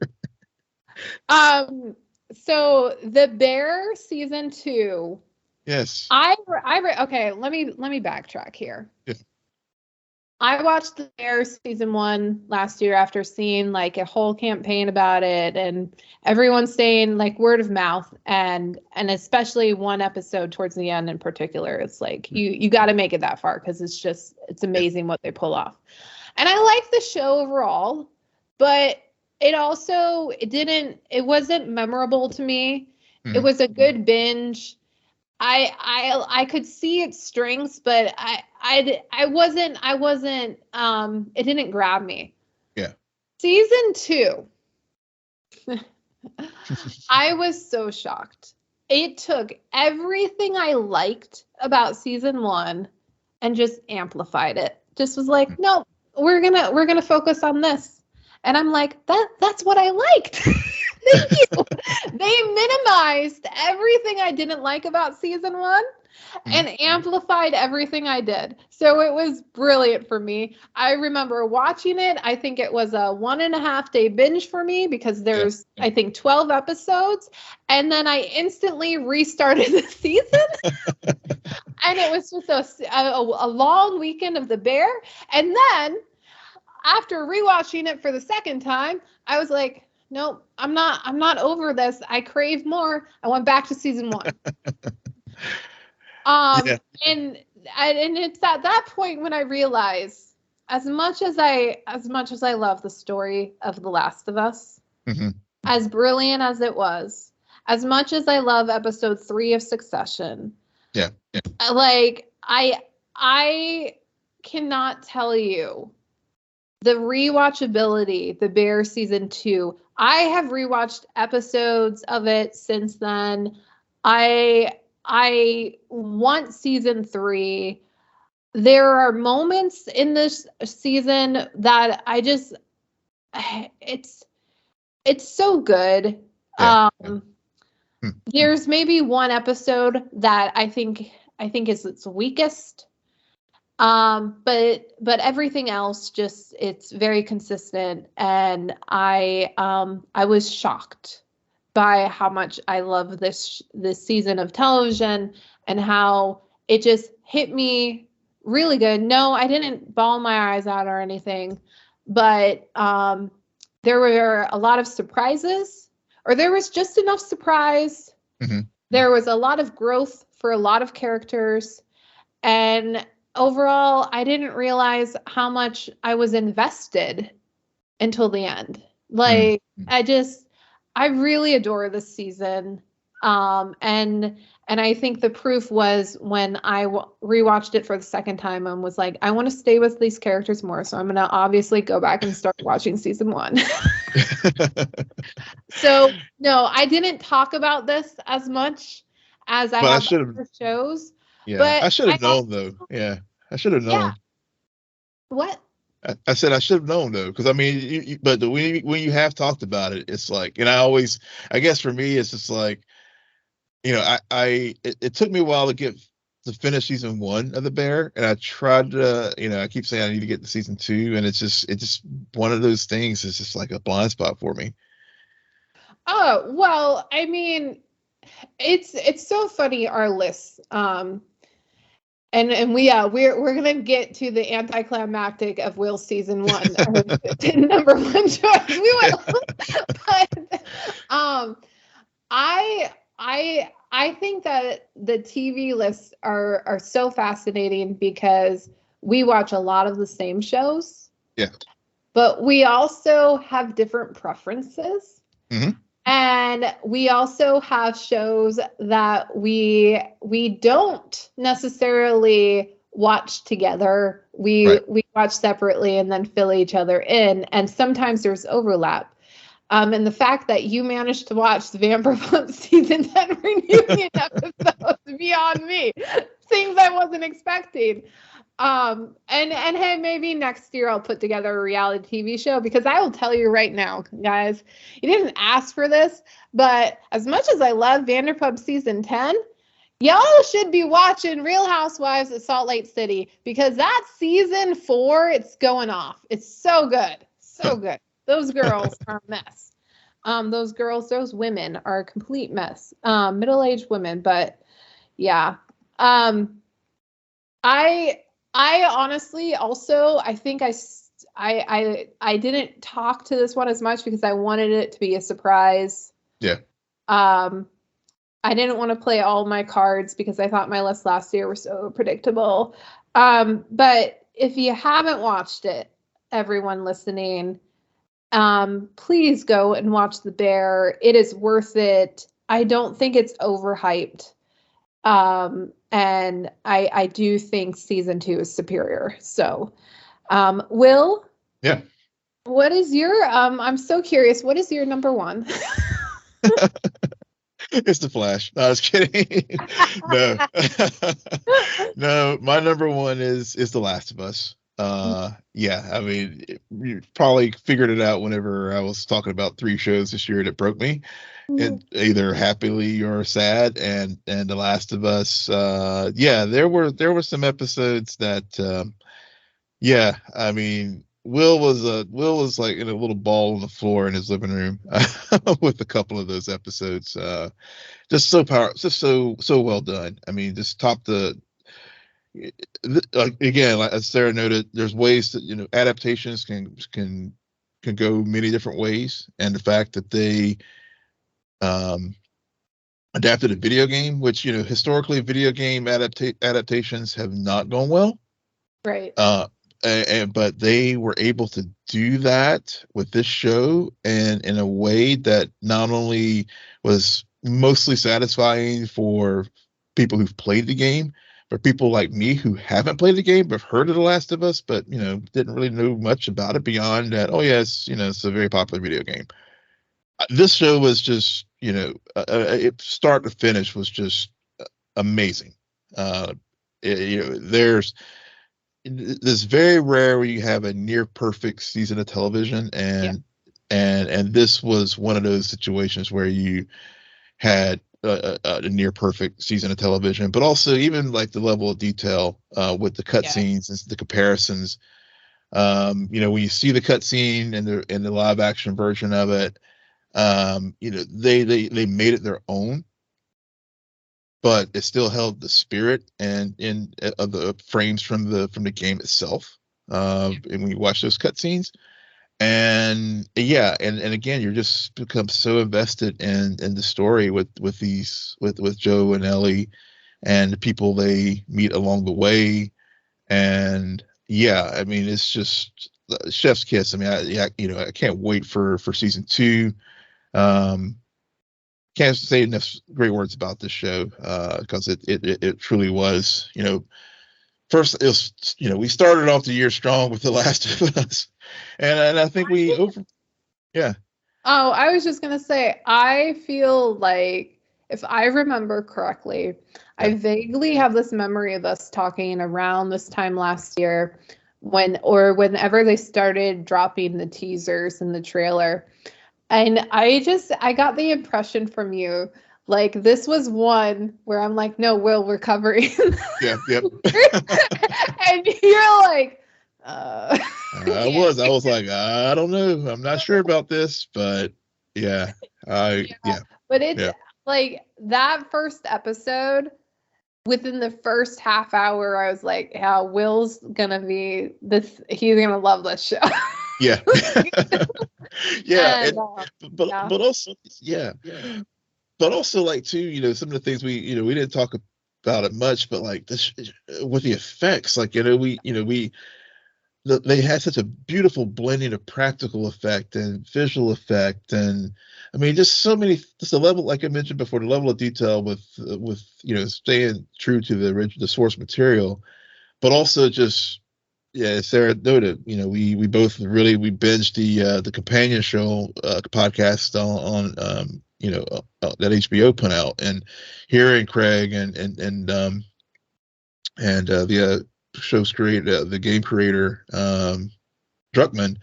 So The Bear season 2. Yes. Okay. Let me backtrack here. Yeah. I watched The Bear season 1 last year after seeing like a whole campaign about it, and everyone saying like word of mouth, and especially one episode towards the end in particular. It's like you got to make it that far, because it's amazing what they pull off. And I like the show overall, but it wasn't memorable to me. Mm-hmm. It was a good binge. I could see its strengths, but I wasn't it didn't grab me. Yeah. Season 2. I was so shocked. It took everything I liked about season 1 and just amplified it. Just was like, no, we're gonna focus on this. And I'm like, that's what I liked. Thank you. They minimized everything I didn't like about season 1 and amplified everything I did. So it was brilliant for me. I remember watching it. I think it was a 1.5 day binge for me, because there's, I think, 12 episodes. And then I instantly restarted the season. And it was just a long weekend of The Bear. And then after rewatching it for the second time, I was like, nope, I'm not over this. I crave more. I went back to season 1. And it's at that point when I realized, as much as I love the story of The Last of Us, as brilliant as it was, as much as I love episode 3 of Succession, like I cannot tell you the rewatchability, The Bear season 2. I have rewatched episodes of it since then. I want season 3. There are moments in this season that It's so good. Yeah. Yeah. Um, Hmm. there's maybe one episode that I think is its weakest. But everything else just it's very consistent, and I was shocked by how much I love this season of television and how it just hit me really good. No, I didn't bawl my eyes out or anything, but there were a lot of surprises, or there was just enough surprise. Hmm. There was a lot of growth for a lot of characters, and overall, I didn't realize how much I was invested until the end. Hmm. Like, I really adore this season. And I think the proof was when I rewatched it for the second time and was like, I want to stay with these characters more. So I'm going to obviously go back and start watching season one. So, no, I didn't talk about this as much as I But I have should have. other shows. Yeah, But I should I have also, known though. Yeah, I should have yeah, known. what? I said I should have known though, because I mean, but when you have talked about it, it's like, and I guess for me, it's just like, it took me a while to finish season one of The Bear, and I tried to, I keep saying I need to get to season two, and it's just one of those things. It's just like a blind spot for me. Oh, well, I mean, it's so funny our lists. And we're gonna get to the anticlimactic of Will's season one, number one choice. We will, but I think that the TV lists are so fascinating because we watch a lot of the same shows, Yeah. but we also have different preferences. Hmm. And we also have shows that we don't necessarily watch together. We Right. we watch separately and then fill each other in. And sometimes there's overlap. And the fact that you managed to watch the Vanderpump season 10 reunion episodes beyond me, things I wasn't expecting. And hey, maybe next year I'll put together a reality TV show, because I will tell you right now, guys, you didn't ask for this, but as much as I love Vanderpump season 10, y'all should be watching Real Housewives of Salt Lake City, because that season 4, it's going off. It's so good. So good. Those girls are a mess. Those women are a complete mess. Middle-aged women, but yeah. I I honestly also I think I didn't talk to this one as much because I wanted it to be a surprise. Yeah. Um, I didn't want to play all my cards because I thought my lists last year were so predictable. But if you haven't watched it, everyone listening, please go and watch The Bear. It is worth it. I don't think it's overhyped. And I do think season 2 is superior. So, Will, Yeah. what is your I'm so curious, what is your number one? It's the Flash. No, I was kidding. No. No, my number one is The Last of Us. Yeah, I mean, you probably figured it out whenever I was talking about three shows this year that broke me, and either happily or sad, and The Last of Us. Yeah, there were some episodes that yeah, I mean, Will was like in a little ball on the floor in his living room with a couple of those episodes. Just so just so well done. I mean, just top the again, like as Sarah noted, there's ways that adaptations can go many different ways, and the fact that they um adapted a video game, which historically video game adaptations have not gone well. Right. But they were able to do that with this show, and in a way that not only was mostly satisfying for people who've played the game, but people like me who haven't played the game but have heard of The Last of Us, but didn't really know much about it beyond that. Oh yes, it's a very popular video game. This show was just, start to finish was just amazing. Uh, there's this very rare where you have a near perfect season of television, Yeah. and and this was one of those situations where you had a near perfect season of television, but also even like the level of detail with the cutscenes and the comparisons. When you see the cutscene and the live action version of it, they made it their own, but it still held the spirit and in of the frames from the game itself. And when you watch those cutscenes, and yeah, and again, you're just become so invested in the story with Joe and Ellie and the people they meet along the way. And yeah, I mean, it's just chef's kiss. I mean, I can't wait for season 2. um can't say enough great words about this show, because it truly was, first it was, we started off the year strong with The Last of Us, and I think we over. Yeah. Oh, I was just gonna say, I feel like, if I remember correctly, I Yeah. vaguely have this memory of us talking around this time last year, whenever they started dropping the teasers and the trailer. And I got the impression from you, like, this was one where I'm like, no, Will, we're covering. Yeah. Yep. And you're like, I yeah. was like, I don't know, I'm not sure about this, but yeah, yeah, But it's yeah, like that first episode, within the first half hour, I was like, yeah, Will's gonna be this, he's gonna love this show. yeah. Yeah, And and yeah. but also, yeah, but also, like, too, some of the things we didn't talk about it much, but like this with the effects, like, they had such a beautiful blending of practical effect and visual effect, and I mean, just so many, just the level, like I mentioned before, the level of detail with staying true to the source material, but also just, yeah, as Sarah noted, we both really, we binged the companion show podcast that HBO put out, and hearing Craig and the show's creator, the game creator, Druckmann,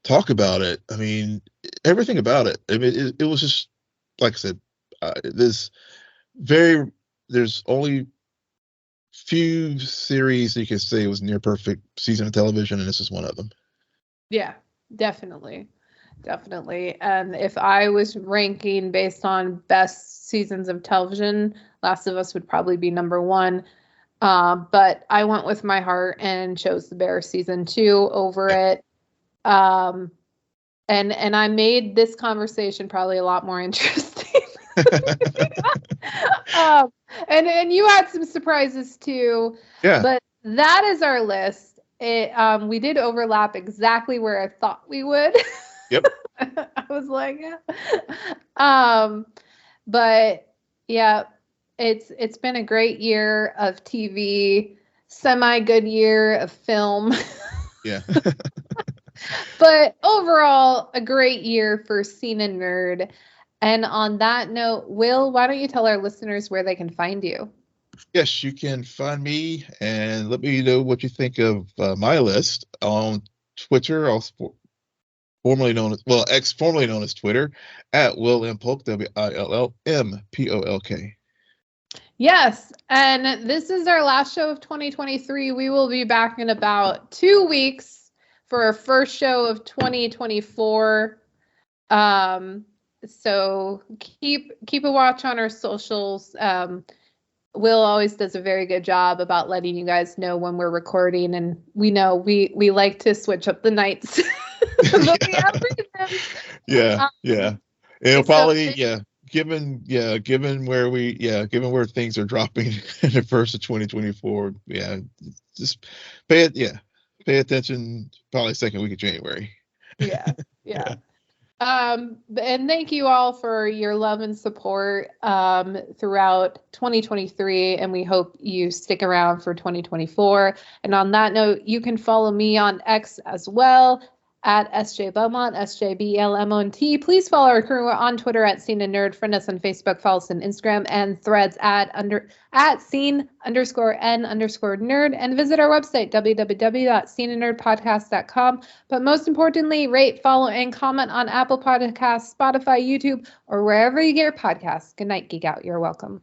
talk about it. I mean, everything about it. I mean, it was just, like I said, very there's only few series you can say was near perfect season of television, and this is one of them. Yeah, definitely. Definitely. And if I was ranking based on best seasons of television, Last of Us would probably be number one. But I went with my heart and chose The Bear season 2 over Yeah. it. Um, and I made this conversation probably a lot more interesting. um, and you had some surprises too, Yeah. but that is our list. We did overlap exactly where I thought we would. Yep. I was like, yeah. um, but yeah, it's been a great year of TV, semi good year of film. Yeah. But overall, a great year for Scene and Nerd. And on that note, Will, why don't you tell our listeners where they can find you? Yes, you can find me and let me know what you think of my list on Twitter, also formerly known as, well, X, formerly known as Twitter, at Will M Polk, WillMPolk. Yes, and this is our last show of 2023. We will be back in about 2 weeks for our first show of 2024. So keep a watch on our socials. Will always does a very good job about letting you guys know when we're recording, and we know we like to switch up the nights. But we have reasons. Yeah, yeah. It'll So probably, given where things are dropping in the first of 2024, yeah, just pay attention, probably second week of January. yeah, yeah. Yeah. And thank you all for your love and support throughout 2023, and we hope you stick around for 2024. And on that note, you can follow me on X as well at SJ Belmont, SJBELMONT. Please follow our crew on Twitter at Scene and Nerd. Friend us on Facebook, follow us on Instagram and Threads at scene_n_nerd, and visit our website, www.sceneandnerdpodcast.com. But most importantly, rate, follow, and comment on Apple Podcasts, Spotify, YouTube, or wherever you get your podcasts. Good night, Geek Out. You're welcome.